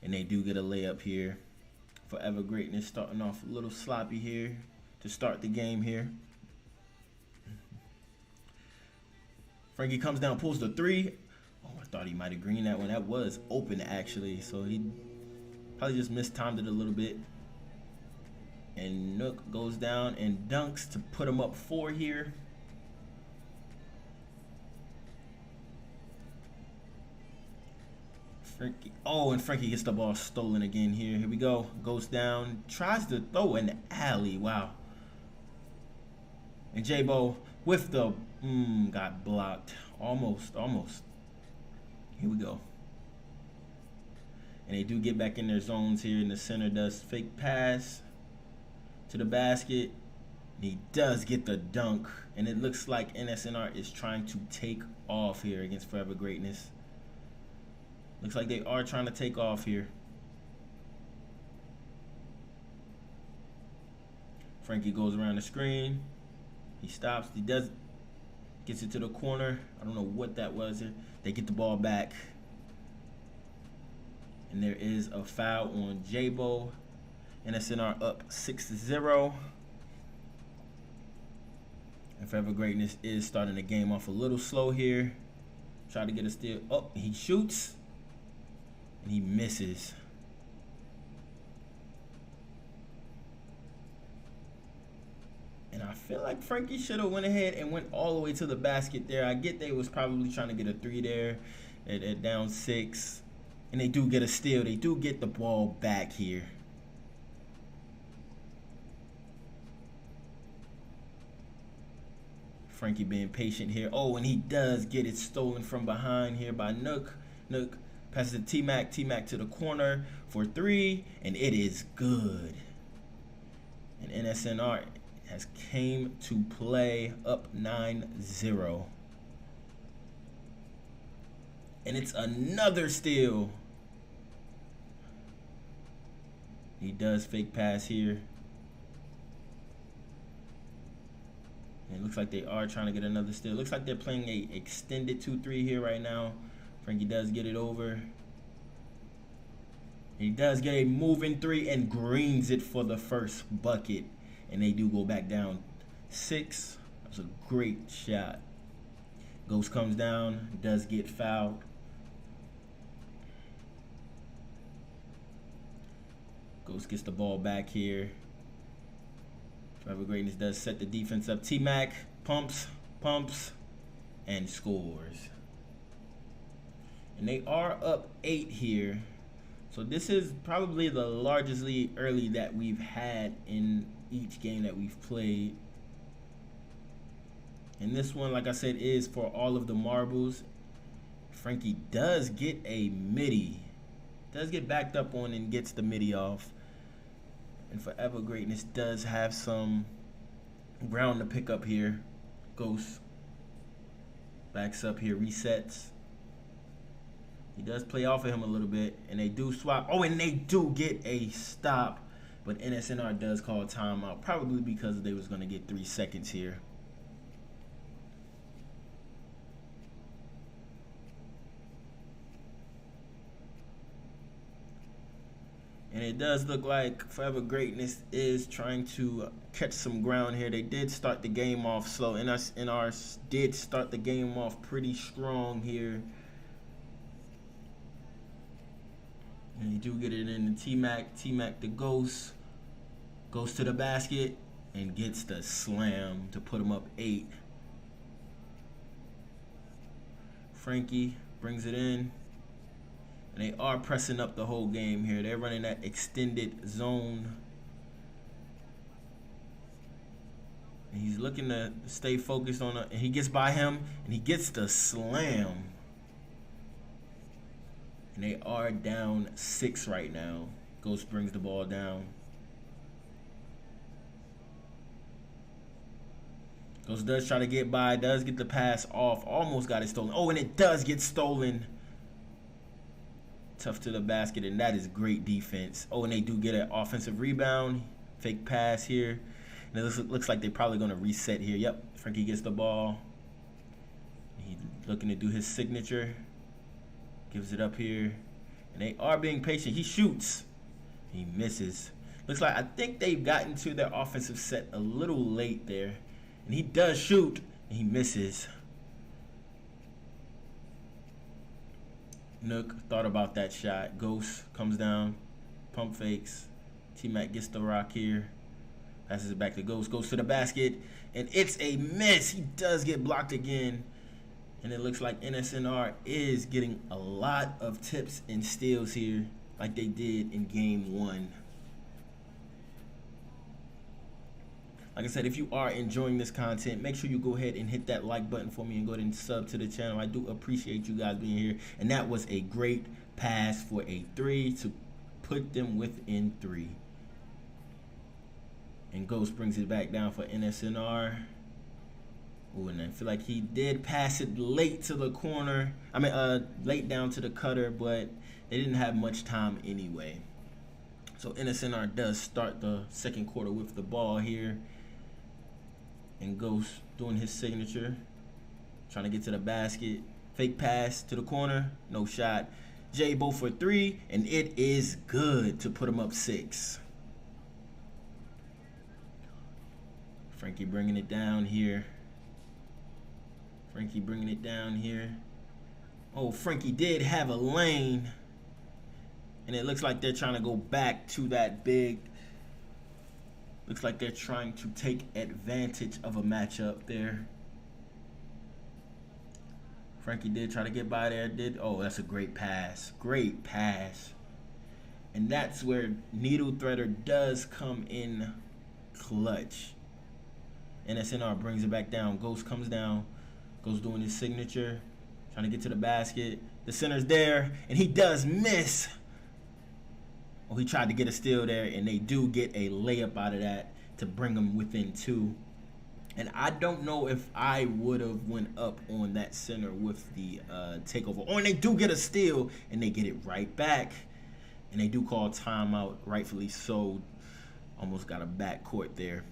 S1: And they do get a layup here. Forever Greatness starting off a little sloppy here to start the game here. Frankie comes down, pulls the three. Oh, I thought he might have greened that one. That was open, actually. So he probably just mistimed it a little bit. And Nook goes down and dunks to put him up 4 here. Frankie. Oh, and Frankie gets the ball stolen again here. Here we go. Goes down. Tries to throw in the alley. Wow. And J-Bo with the... got blocked. Almost. Here we go. And they do get back in their zones here. In the center does fake pass to the basket. He does get the dunk. And it looks like NSNR is trying to take off here against Forever Greatness. Looks like they are trying to take off here. Frankie goes around the screen. He stops. He does... Gets it to the corner. I don't know what that was. They get the ball back. And there is a foul on J-Bo. NSNR up 6-0. And Forever Greatness is starting the game off a little slow here. Try to get a steal. Oh, he shoots. And he misses. And I feel like Frankie should have went ahead and went all the way to the basket there. I get they was probably trying to get a 3 there at down 6. And they do get a steal. They do get the ball back here. Frankie being patient here. Oh, and he does get it stolen from behind here by Nook. Nook passes to T-Mac. T-Mac to the corner for 3. And it is good. And NSNR has came to play up 9-0. And it's another steal. He does fake pass here. And it looks like they are trying to get another steal. Looks like they're playing a extended 2-3 here right now. Frankie does get it over. He does get a moving 3 and greens it for the first bucket. And they do go back down 6. That's a great shot. Ghost comes down, does get fouled. Ghost gets the ball back here. Forever Greatness does set the defense up. T-Mac pumps, and scores. And they are up 8 here. So this is probably the largest lead early that we've had in each game that we've played. And this one, like I said, is for all of the marbles. Frankie does get a midi. Does get backed up on and gets the midi off. And Forever Greatness does have some ground to pick up here. Ghost backs up here, resets. He does play off of him a little bit, and they do swap. Oh, and they do get a stop, but NSNR does call timeout, probably because they was going to get 3 seconds here. And it does look like Forever Greatness is trying to catch some ground here. They did start the game off slow. NSNR did start the game off pretty strong here. And you do get it in the T-Mac. T-Mac the Ghost. Goes to the basket and gets the slam to put him up 8. Frankie brings it in. And they are pressing up the whole game here. They're running that extended zone. And he's looking to stay focused on it. And he gets by him, and he gets the slam. And they are down 6 right now. Ghost brings the ball down. Ghost does try to get by, does get the pass off. Almost got it stolen. Oh, and it does get stolen. Tough to the basket, and that is great defense. Oh, and they do get an offensive rebound. Fake pass here. And it looks like they're probably going to reset here. Yep, Frankie gets the ball. He's looking to do his signature. Gives it up here. And they are being patient. He shoots. He misses. Looks like I think they've gotten to their offensive set a little late there. And he does shoot, and he misses. Nook thought about that shot. Ghost comes down, pump fakes. T-Mac gets the rock here. Passes it back to Ghost. Goes to the basket, and it's a miss. He does get blocked again. And it looks like NSNR is getting a lot of tips and steals here like they did in game 1. Like I said, if you are enjoying this content, make sure you go ahead and hit that like button for me and go ahead and sub to the channel. I do appreciate you guys being here. And that was a great pass for a 3 to put them within 3. And Ghost brings it back down for NSNR. Ooh, and I feel like he did pass it late to the corner. Late down to the cutter, but they didn't have much time anyway. So NSNR does start the second quarter with the ball here. And Ghost doing his signature. Trying to get to the basket. Fake pass to the corner. No shot. J-Bo for 3. And it is good to put him up 6. Frankie bringing it down here. Frankie bringing it down here. Oh, Frankie did have a lane. And it looks like they're trying to go back to that big. Looks like they're trying to take advantage of a matchup there. Frankie did try to get by there. Oh, that's a great pass. Great pass. And that's where Needle Threader does come in clutch. NSNR brings it back down. Ghost comes down. Ghost doing his signature. Trying to get to the basket. The center's there. And he does miss. Oh, he tried to get a steal there, and they do get a layup out of that to bring them within 2. And I don't know if I would have went up on that center with the takeover. Oh, and they do get a steal, and they get it right back. And they do call timeout, rightfully so. Almost got a backcourt there.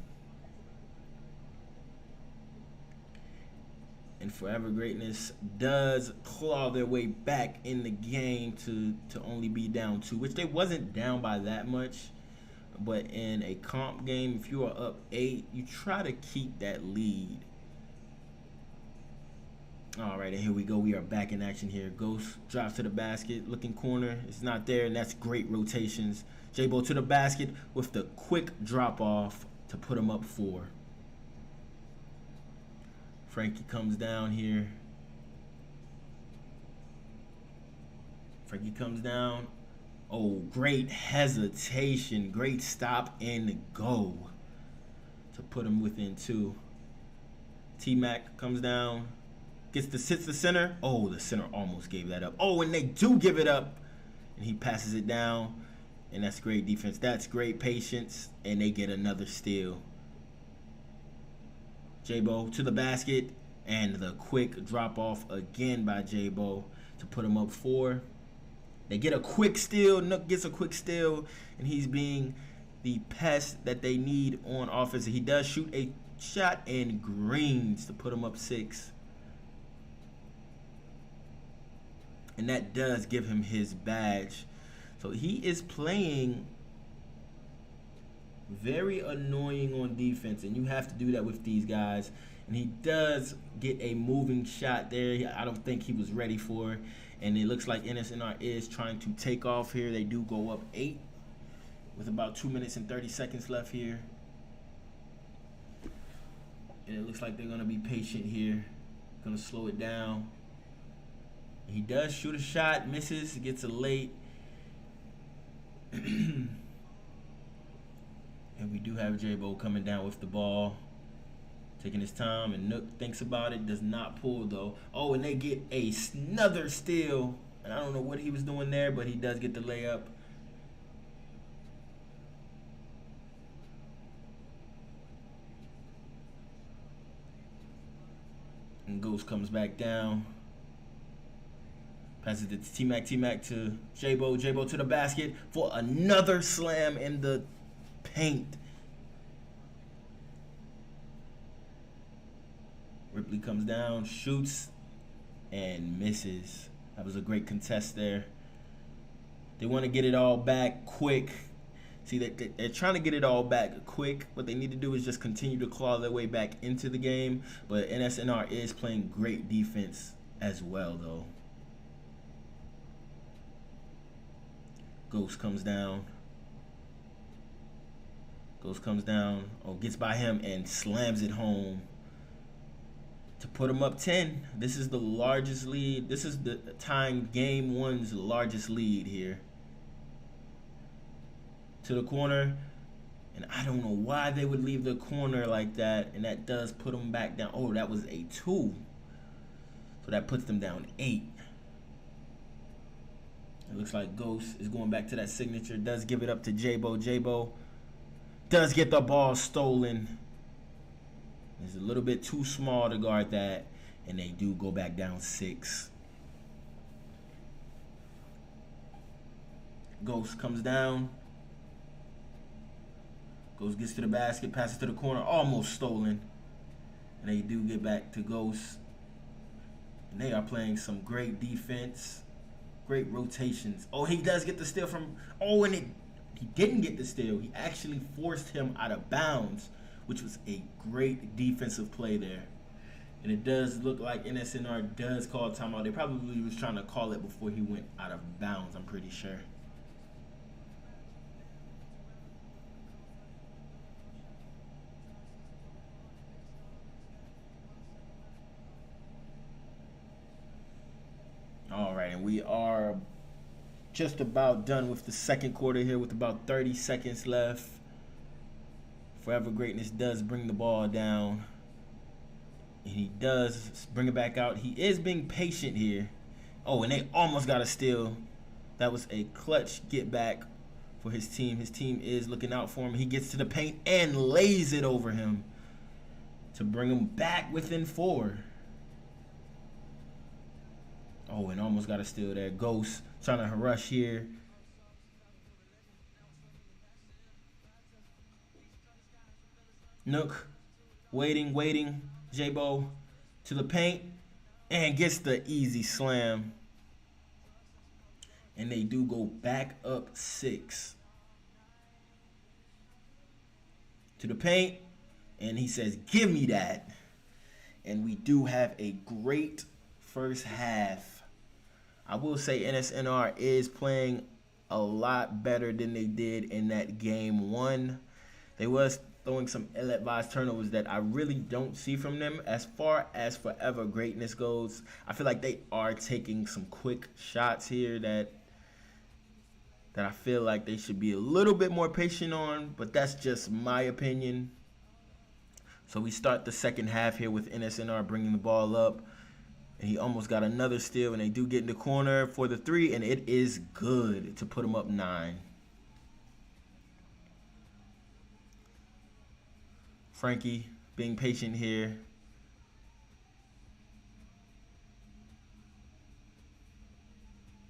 S1: And Forever Greatness does claw their way back in the game to only be down 2, which they wasn't down by that much. But in a comp game, if you are up 8, you try to keep that lead. All right, and here we go. We are back in action here. Ghost drops to the basket, looking corner. It's not there, and that's great rotations. J-Bo to the basket with the quick drop off to put him up 4. Frankie comes down here. Frankie comes down. Oh, great hesitation. Great stop and go to put him within 2. T-Mac comes down. Sits the center. Oh, the center almost gave that up. Oh, and they do give it up. And he passes it down. And that's great defense. That's great patience. And they get another steal. J-Bo to the basket. And the quick drop off again by J-Bo to put him up 4. They get a quick steal. Nook gets a quick steal. And he's being the pest that they need on offense. He does shoot a shot and greens to put him up 6. And that does give him his badge. So he is playing very annoying on defense. And you have to do that with these guys. And he does get a moving shot there. I don't think he was ready for it. And it looks like NSNR is trying to take off here. They do go up 8 with about 2 minutes and 30 seconds left here. And it looks like they're going to be patient here. Going to slow it down. He does shoot a shot, misses, gets a late. And we do have J-Bo coming down with the ball. Taking his time, and Nook thinks about it, does not pull though. Oh, and they get another steal. And I don't know what he was doing there, but he does get the layup. And Ghost comes back down. Passes it to T-Mac to J-Bo. J-Bo to the basket for another slam in the paint. Ripley comes down, shoots, and misses. That was a great contest there. They want to get it all back quick. See, they're trying to get it all back quick. What they need to do is just continue to claw their way back into the game. But NSNR is playing great defense as well, though. Ghost comes down. Oh, gets by him and slams it home to put him up 10. This is the largest lead. This is the time game 1's largest lead here. To the corner. And I don't know why they would leave the corner like that. And that does put them back down. Oh, that was a 2. So that puts them down 8. It looks like Ghost is going back to that signature. Does give it up to J-Bo. J-Bo does get the ball stolen. It's a little bit too small to guard that. And they do go back down 6. Ghost comes down. Ghost gets to the basket, passes to the corner, almost stolen. And they do get back to Ghost. And they are playing some great defense. Great rotations. Oh, he does get the steal from... Oh, and he didn't get the steal. He actually forced him out of bounds, which was a great defensive play there. And it does look like NSNR does call timeout. They probably was trying to call it before he went out of bounds, I'm pretty sure. All right, and we are just about done with the second quarter here with about 30 seconds left. Forever Greatness does bring the ball down. And he does bring it back out. He is being patient here. Oh, and they almost got a steal. That was a clutch get back for his team. His team is looking out for him. He gets to the paint and lays it over him to bring him back within 4. Oh, and almost got a steal there. Ghost trying to rush here. Nook waiting. J-Bo to the paint and gets the easy slam. And they do go back up 6. To the paint. And he says, give me that. And we do have a great first half. I will say NSNR is playing a lot better than they did in that game 1. They was throwing some ill-advised turnovers that I really don't see from them. As far as Forever Greatness goes, I feel like they are taking some quick shots here that that I feel like they should be a little bit more patient on, but that's just my opinion. So we start the second half here with NSNR bringing the ball up. And he almost got another steal, and they do get in the corner for the 3, and it is good to put him up 9. Frankie being patient here.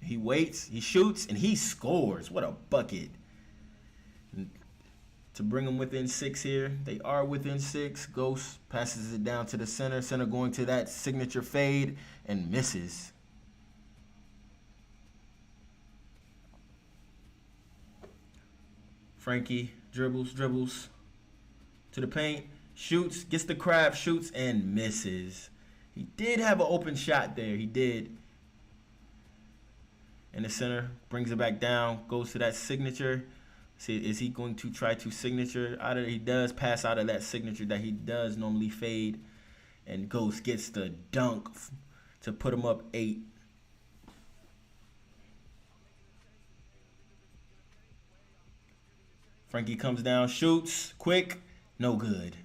S1: He waits, he shoots, and he scores. What a bucket. To bring them within 6 here. They are within 6. Ghost passes it down to the center. Center going to that signature fade and misses. Frankie dribbles to the paint. Shoots, gets the crab, shoots, and misses. He did have an open shot there. He did. In the center, brings it back down, goes to that signature. See, is he going to try to signature out of it? He does pass out of that signature that he does normally fade. And Ghost gets the dunk to put him up 8. Frankie comes down, shoots, quick, no good.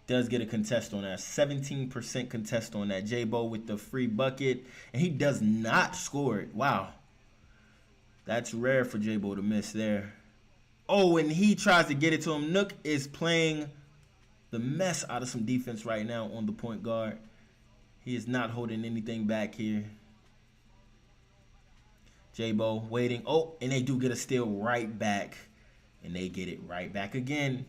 S1: Does get a contest on that. 17% contest on that. J-Bo with the free bucket. And he does not score it. Wow. That's rare for J-Bo to miss there. Oh, and he tries to get it to him. Nook is playing the mess out of some defense right now on the point guard. He is not holding anything back here. J-Bo waiting. Oh, and they do get a steal right back. And they get it right back again.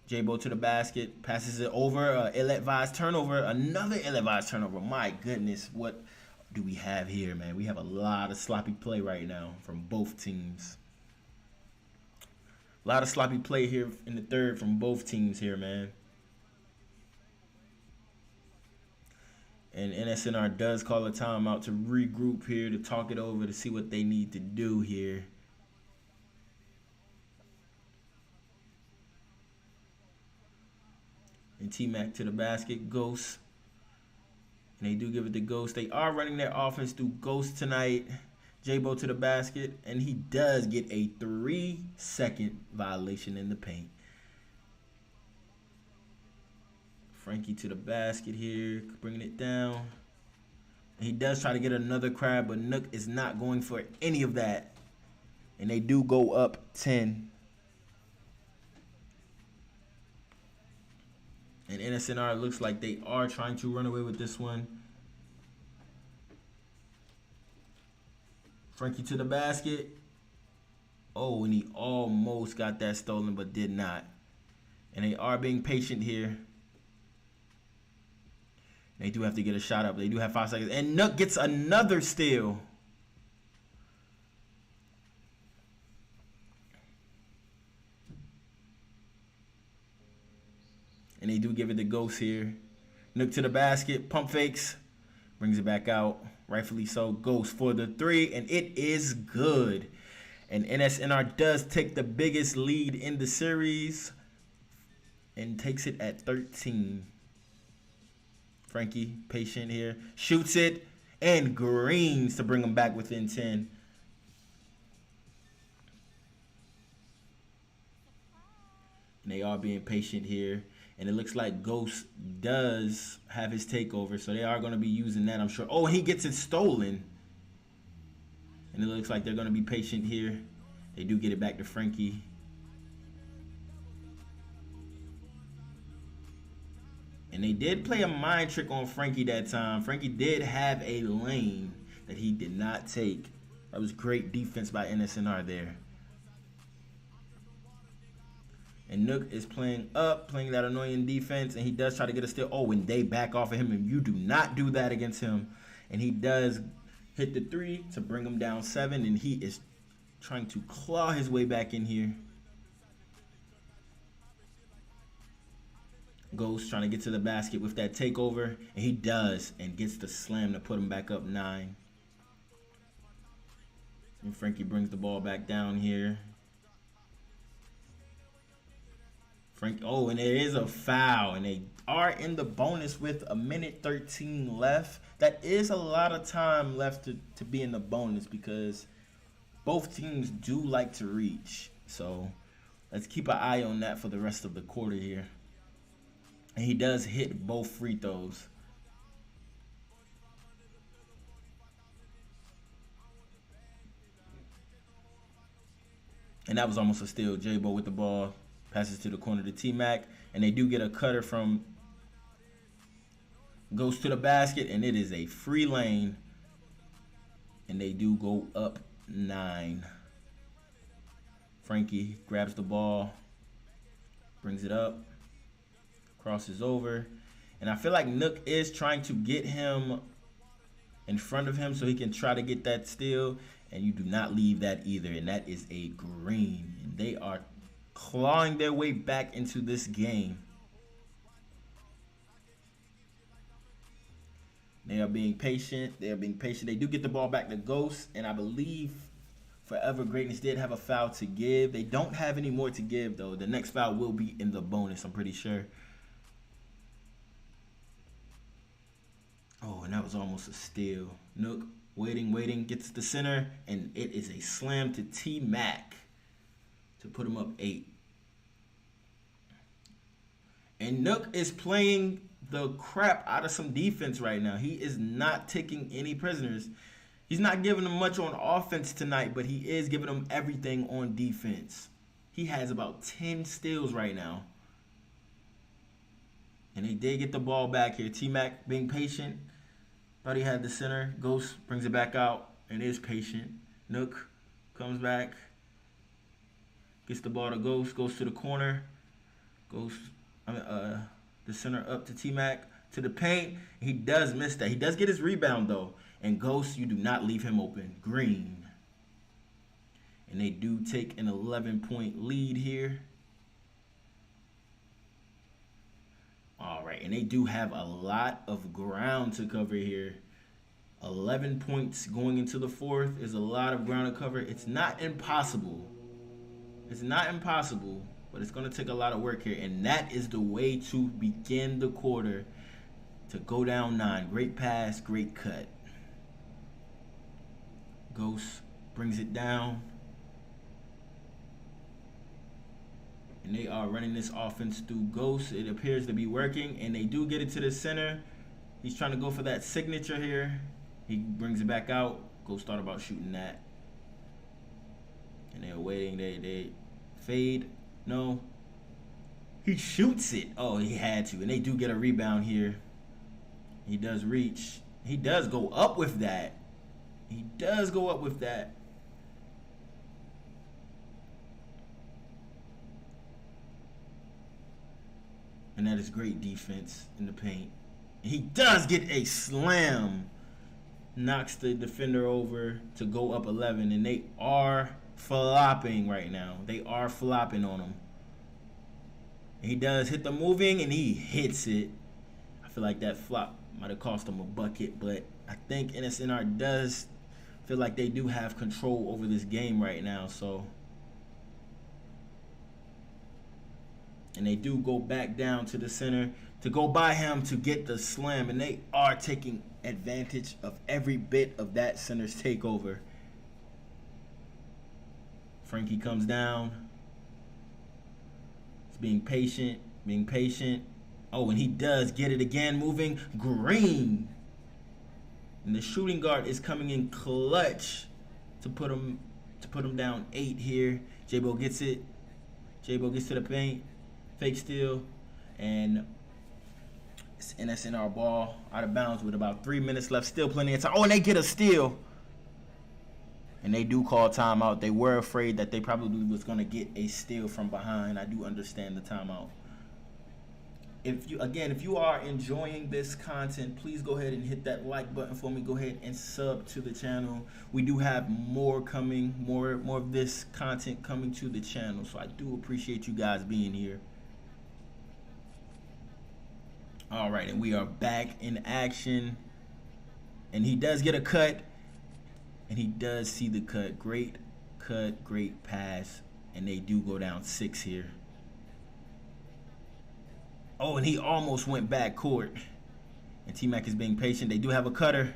S1: J-Bo to the basket. Passes it over. Ill-advised turnover. Another ill-advised turnover. My goodness. What do we have here, man? We have a lot of sloppy play right now from both teams. A lot of sloppy play here in the third from both teams here, man. And NSNR does call a timeout to regroup here, to talk it over, to see what they need to do here. And T-Mac to the basket. Ghost. And they do give it to Ghost. They are running their offense through Ghost tonight. J-Bo to the basket. And he does get a 3-second violation in the paint. Frankie to the basket here. Bringing it down. And he does try to get another crab, but Nook is not going for any of that. And they do go up 10. And NSNR looks like they are trying to run away with this one. Frankie to the basket. Oh, and he almost got that stolen, but did not. And they are being patient here. They do have to get a shot up. They do have 5 seconds. And Nook gets another steal. And they do give it to Ghost here. Nook to the basket. Pump fakes. Brings it back out. Rightfully so. Ghost for the 3. And it is good. And NSNR does take the biggest lead in the series. And takes it at 13. Frankie, patient here. Shoots it. And greens to bring them back within 10. And they are being patient here. And it looks like Ghost does have his takeover. So they are going to be using that, I'm sure. Oh, he gets it stolen. And it looks like they're going to be patient here. They do get it back to Frankie. And they did play a mind trick on Frankie that time. Frankie did have a lane that he did not take. That was great defense by NSNR there. And Nook is playing up, playing that annoying defense, and he does try to get a steal. Oh, and they back off of him, and you do not do that against him. And he does hit the 3 to bring him down 7, and he is trying to claw his way back in here. Ghost trying to get to the basket with that takeover, and he does, and gets the slam to put him back up 9. And Frankie brings the ball back down here. Oh, and there is a foul, and they are in the bonus with a minute 13 left. That is a lot of time left to be in the bonus, because both teams do like to reach. So let's keep an eye on that for the rest of the quarter here. And he does hit both free throws. And that was almost a steal. J-Bo with the ball. Passes to the corner to T-Mac. And they do get a cutter from Ghost to the basket. And it is a free lane. And they do go up 9. Frankie grabs the ball. Brings it up. Crosses over. And I feel like Nook is trying to get him in front of him so he can try to get that steal. And you do not leave that either. And that is a green. And they are clawing their way back into this game. They are being patient. They are being patient. They do get the ball back to Ghost. And I believe Forever Greatness did have a foul to give. They don't have any more to give, though. The next foul will be in the bonus, I'm pretty sure. Oh, and that was almost a steal. Nook waiting, gets to the center, and it is a slam to T-Mac to put him up 8. And Nook is playing the crap out of some defense right now. He is not taking any prisoners. He's not giving them much on offense tonight, but he is giving them everything on defense. He has about 10 steals right now. And they did get the ball back here. T-Mac being patient. Thought he had the center. Ghost brings it back out and is patient. Nook comes back. Gets the ball to Ghost. Goes to the corner. Ghost, the center up to T-Mac. To the paint. He does miss that. He does get his rebound, though. And Ghost, you do not leave him open. Green. And they do take an 11-point lead here. All right, and they do have a lot of ground to cover here. 11 points going into the fourth is a lot of ground to cover. It's not impossible. It's not impossible, but it's going to take a lot of work here. And that is the way to begin the quarter, to go down 9. Great pass, great cut. Ghost brings it down. And they are running this offense through Ghost. It appears to be working. And they do get it to the center. He's trying to go for that signature here. He brings it back out. Ghost thought about shooting that. And they're waiting. They fade. No. He shoots it. Oh, he had to. And they do get a rebound here. He does reach. He does go up with that. He does go up with that. And that is great defense in the paint. And he does get a slam. Knocks the defender over to go up 11. And they are flopping right now. They are flopping on him. And he does hit the moving, and he hits it. I feel like that flop might have cost him a bucket. But I think NSNR does feel like they do have control over this game right now. So... And they do go back down to the center to go by him to get the slam. And they are taking advantage of every bit of that center's takeover. Frankie comes down. He's being patient, Oh, and he does get it again, moving. Green. And the shooting guard is coming in clutch to put him down 8 here. J-Bo gets it. J-Bo gets to the paint. Fake steal, and it's NSNR ball out of bounds with about 3 minutes left. Still plenty of time. Oh, and they get a steal. And they do call timeout. They were afraid that they probably was going to get a steal from behind. I do understand the timeout. If you are enjoying this content, please go ahead and hit that like button for me. Go ahead and sub to the channel. We do have more coming, more of this content coming to the channel. So I do appreciate you guys being here. All right, and we are back in action. And he does get a cut. And he does see the cut. Great cut, great pass. And they do go down 6 here. Oh, and he almost went back court. And T-Mac is being patient. They do have a cutter.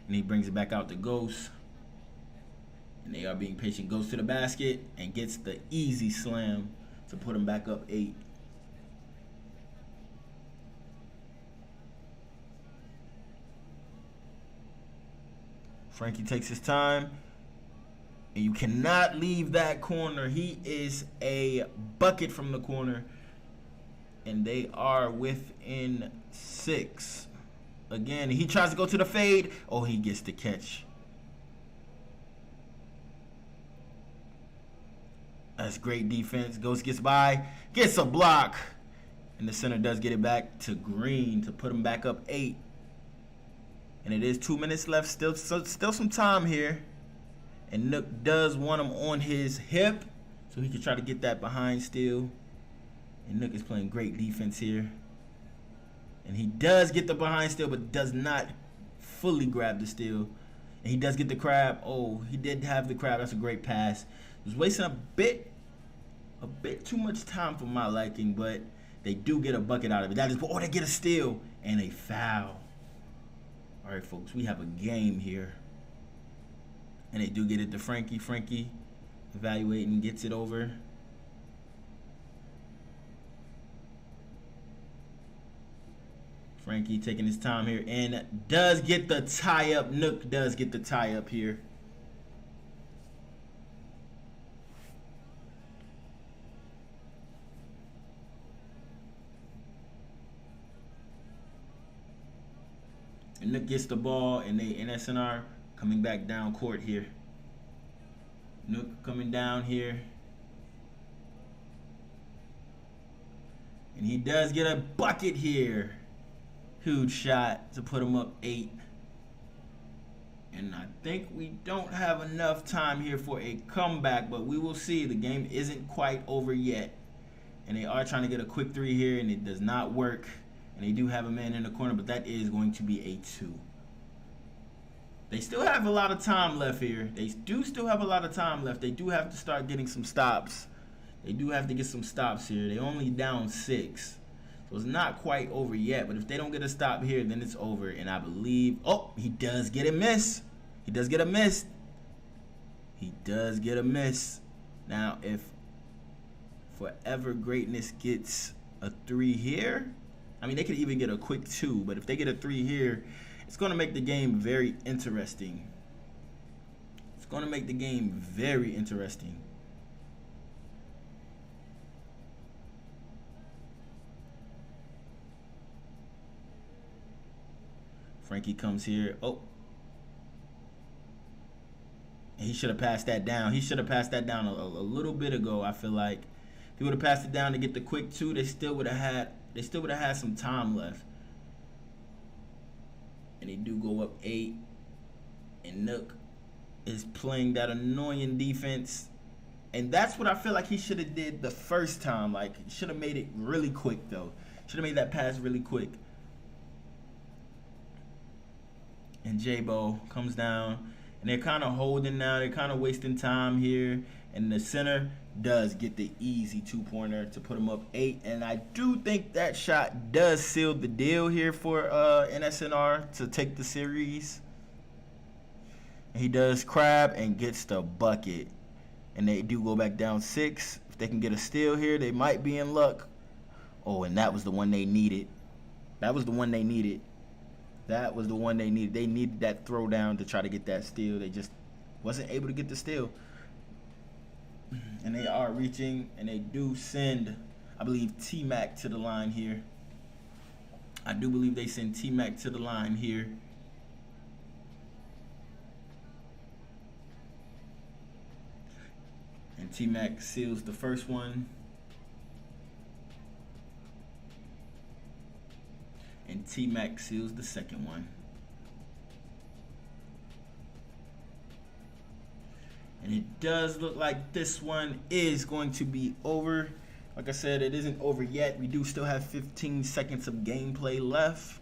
S1: And he brings it back out to Ghost. And they are being patient. Goes to the basket and gets the easy slam to put him back up 8. Frankie takes his time. And you cannot leave that corner. He is a bucket from the corner. And they are within 6. Again, he tries to go to the fade. Oh, he gets the catch. That's great defense. Ghost gets by. Gets a block. And the center does get it back to Green to put him back up 8. And it is 2 minutes left. Still some time here. And Nook does want him on his hip, so he can try to get that behind steal. And Nook is playing great defense here. And he does get the behind steal, but does not fully grab the steal. And he does get the crab. Oh, he did have the crab. That's a great pass. He was wasting a bit too much time for my liking, but they do get a bucket out of it. That is, oh, they get a steal and a foul. All right, folks, we have a game here. And they do get it to Frankie. Frankie evaluating, gets it over. Frankie taking his time here and does get the tie up. Nook does get the tie up here. And Nook gets the ball, and they NSNR coming back down court here. Nook coming down here. And he does get a bucket here. Huge shot to put him up 8. And I think we don't have enough time here for a comeback, but we will see. The game isn't quite over yet. And they are trying to get a quick 3 here, and it does not work. And they do have a man in the corner, but that is going to be a 2. They still have a lot of time left here. They do still have a lot of time left. They do have to start getting some stops. They do have to get some stops here. They only down 6. So it's not quite over yet. But if they don't get a stop here, then it's over. And I believe... Oh, he does get a miss. He does get a miss. He does get a miss. Now, if Forever Greatness gets a 3 here... I mean, they could even get a quick 2. But if they get a 3 here... It's going to make the game very interesting. It's going to make the game very interesting. Frankie comes here. Oh. And he should have passed that down. He should have passed that down a little bit ago, I feel like. If he would have passed it down to get the quick 2, they still would have had some time left. And they do go up 8. And Nook is playing that annoying defense. And that's what I feel like he should have did the first time. Like, he should have made it really quick, though. Should have made that pass really quick. And J-Bo comes down. And they're kind of holding now. They're kind of wasting time here. And the center does get the easy 2-pointer to put him up 8. And I do think that shot does seal the deal here for NSNR to take the series. And he does crab and gets the bucket. And they do go back down 6. If they can get a steal here, they might be in luck. Oh, and that was the one they needed. That was the one they needed. That was the one they needed. They needed that throwdown to try to get that steal. They just wasn't able to get the steal. And they are reaching, and they do send, I believe, T-Mac to the line here. I do believe they send T-Mac to the line here. And T-Mac seals the first one. And T-Mac seals the second one. And it does look like this one is going to be over. Like I said, it isn't over yet. We do still have 15 seconds of gameplay left.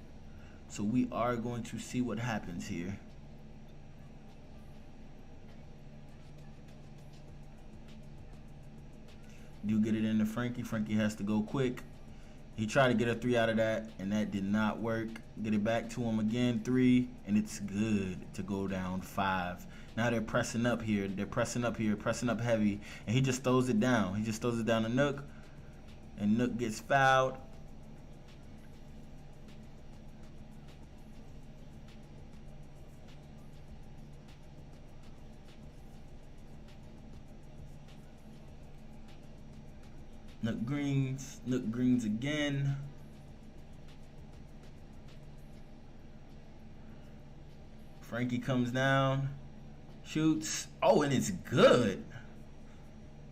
S1: So we are going to see what happens here. Do get it into Frankie. Frankie has to go quick. He tried to get a 3 out of that, and that did not work. Get it back to him again, 3, and it's good to go down 5. Now they're pressing up here. They're pressing up here, pressing up heavy, and he just throws it down. He just throws it down to Nook, and Nook gets fouled. Nook Greens again. Frankie comes down, shoots. Oh, and it's good.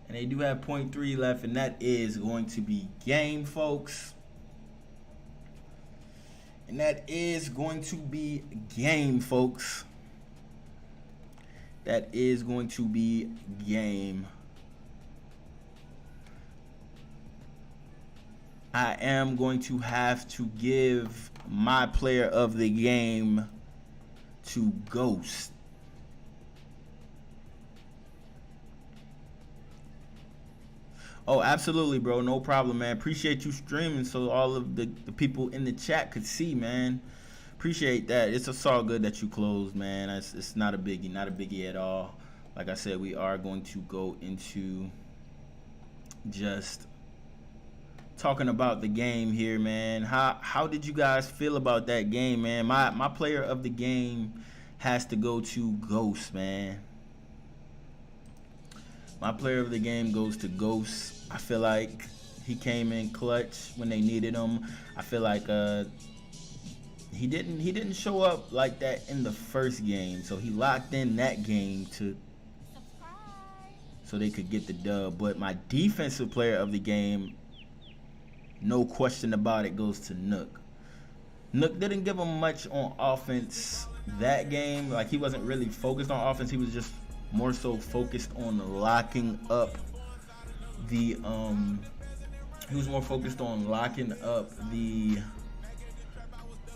S1: And they do have 0.3 left, and that is going to be game, folks. And that is going to be game, folks. That is going to be game. I am going to have to give my player of the game to Ghost. Oh, absolutely, bro. No problem, man. Appreciate you streaming so all of the people in the chat could see, man. Appreciate that. It's all good that you closed, man. It's not a biggie. Not a biggie at all. Like I said, we are going to go into just talking about the game here, man. How did you guys feel about that game, man? My player of the game has to go to Ghost, man. My player of the game goes to Ghost. I feel like he came in clutch when they needed him. I feel like he didn't show up like that in the first game, so he locked in that game so they could get the dub. But my defensive player of the game, no question about it, goes to Nook. Nook didn't give him much on offense that game. Like, he wasn't really focused on offense. He was just more so focused on locking up the he was more focused on locking up the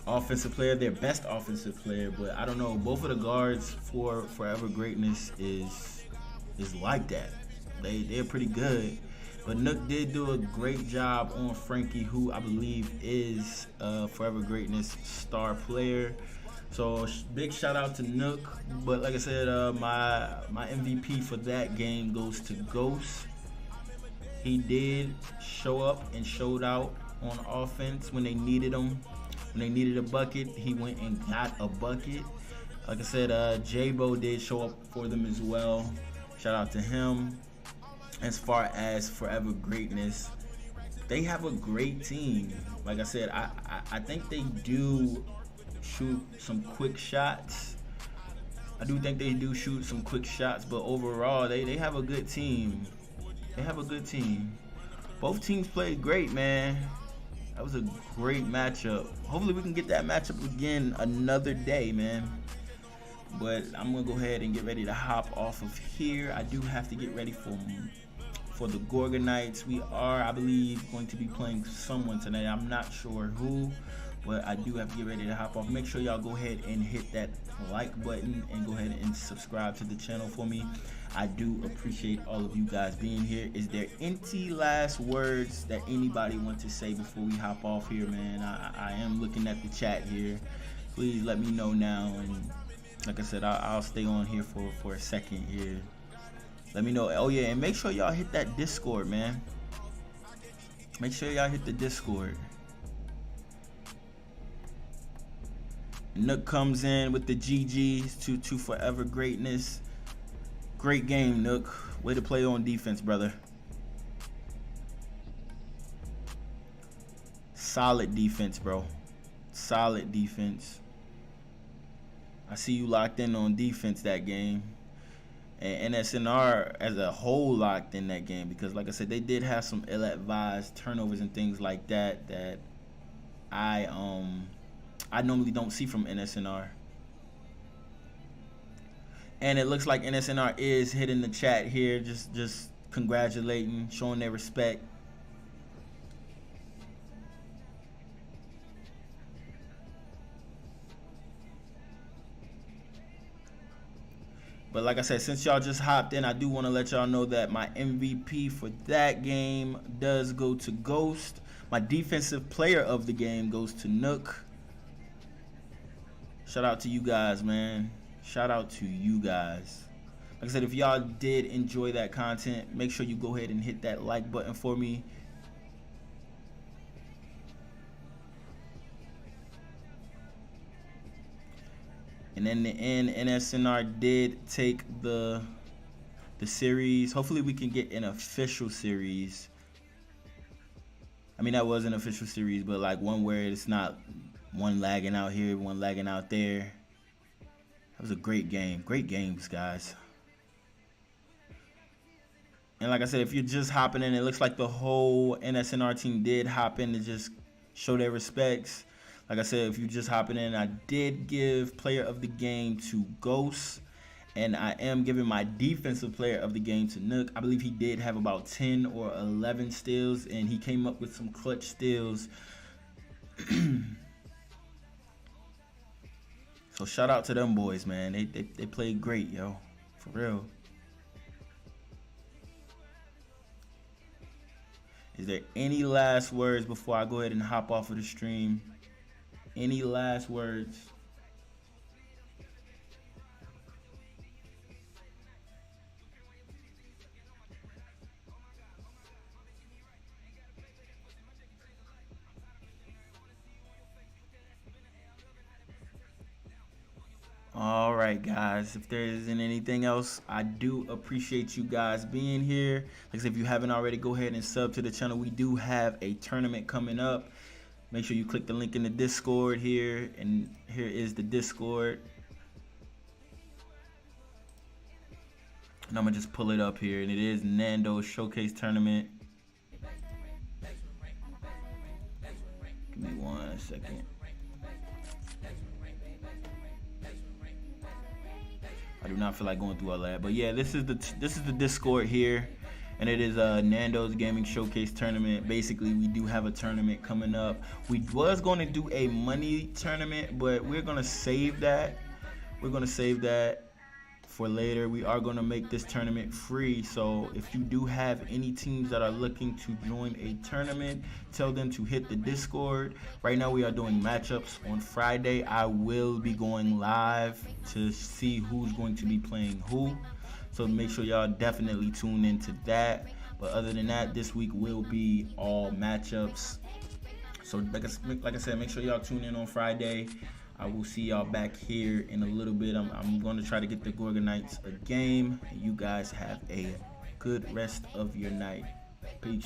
S1: offensive player, their best offensive player. But I don't know, both of the guards for Forever Greatness is like that. They're pretty good. But Nook did do a great job on Frankie, who I believe is Forever Greatness star player. So big shout out to Nook. But like I said, my MVP for that game goes to Ghost. He did show up and showed out on offense when they needed him. When they needed a bucket, he went and got a bucket. Like I said, J-Bo did show up for them as well. Shout out to him. As far as Forever Greatness, they have a great team. Like I said, I think they do shoot some quick shots. I do think they do shoot some quick shots, but overall, they have a good team. They have a good team. Both teams played great, man. That was a great matchup. Hopefully we can get that matchup again another day, man. But I'm going to go ahead and get ready to hop off of here. I do have to get ready for the Gorgonites. We are, I believe, going to be playing someone tonight. I'm not sure who, but I do have to get ready to hop off. Make sure y'all go ahead and hit that like button and go ahead and subscribe to the channel for me. I do appreciate all of you guys being here. Is there any last words that anybody wants to say before we hop off here, man? I am looking at the chat here. Please let me know now, and like I said, I'll stay on here for a second here. Let me know. Oh yeah, and make sure y'all hit that Discord, man. Make sure y'all hit the Discord. Nook comes in with the GGs to Forever Greatness. Great game, Nook. Way to play on defense, brother. Solid defense, bro. Solid defense. I see you locked in on defense that game. And NSNR as a whole locked in that game, because like I said, they did have some ill-advised turnovers and things like that that I normally don't see from NSNR. And it looks like NSNR is hitting the chat here, just congratulating, showing their respect. But like I said, since y'all just hopped in, I do want to let y'all know that my MVP for that game does go to Ghost. My defensive player of the game goes to Nook. Shout out to you guys, man. Shout out to you guys. Like I said, if y'all did enjoy that content, make sure you go ahead and hit that like button for me. And in the end, NSNR did take the series. Hopefully we can get an official series. I mean, that was an official series, but like one where it's not one lagging out here, one lagging out there. That was a great game. Great games, guys. And like I said, if you're just hopping in, it looks like the whole NSNR team did hop in to just show their respects. Like I said, if you're just hopping in, I did give player of the game to Ghost. And I am giving my defensive player of the game to Nook. I believe he did have about 10 or 11 steals, and he came up with some clutch steals. So shout out to them boys, man. They played great, yo. For real. Is there any last words before I go ahead and hop off of the stream? Any last words? All right, guys, if there isn't anything else, I do appreciate you guys being here. Like I said, if you haven't already, go ahead and sub to the channel. We do have a tournament coming up. Make sure you click the link in the Discord here, and here is the Discord. And I'm gonna just pull it up here, and it is Nando's Showcase Tournament. Give me 1 second. I do not feel like going through all that, but yeah, this is the Discord here, and it is Nando's Gaming Showcase Tournament. Basically, we do have a tournament coming up. We was going to do a money tournament, but we're gonna save that. We're gonna save that for later. We are going to make this tournament free, so if you do have any teams that are looking to join a tournament, tell them to hit the Discord. Right now we are doing matchups on Friday. I will be going live to see who's going to be playing who, so make sure y'all definitely tune into that. But other than that, this week will be all matchups. So like I said, make sure y'all tune in on Friday. I will see y'all back here in a little bit. I'm going to try to get the Gorgonites a game. You guys have a good rest of your night. Peace.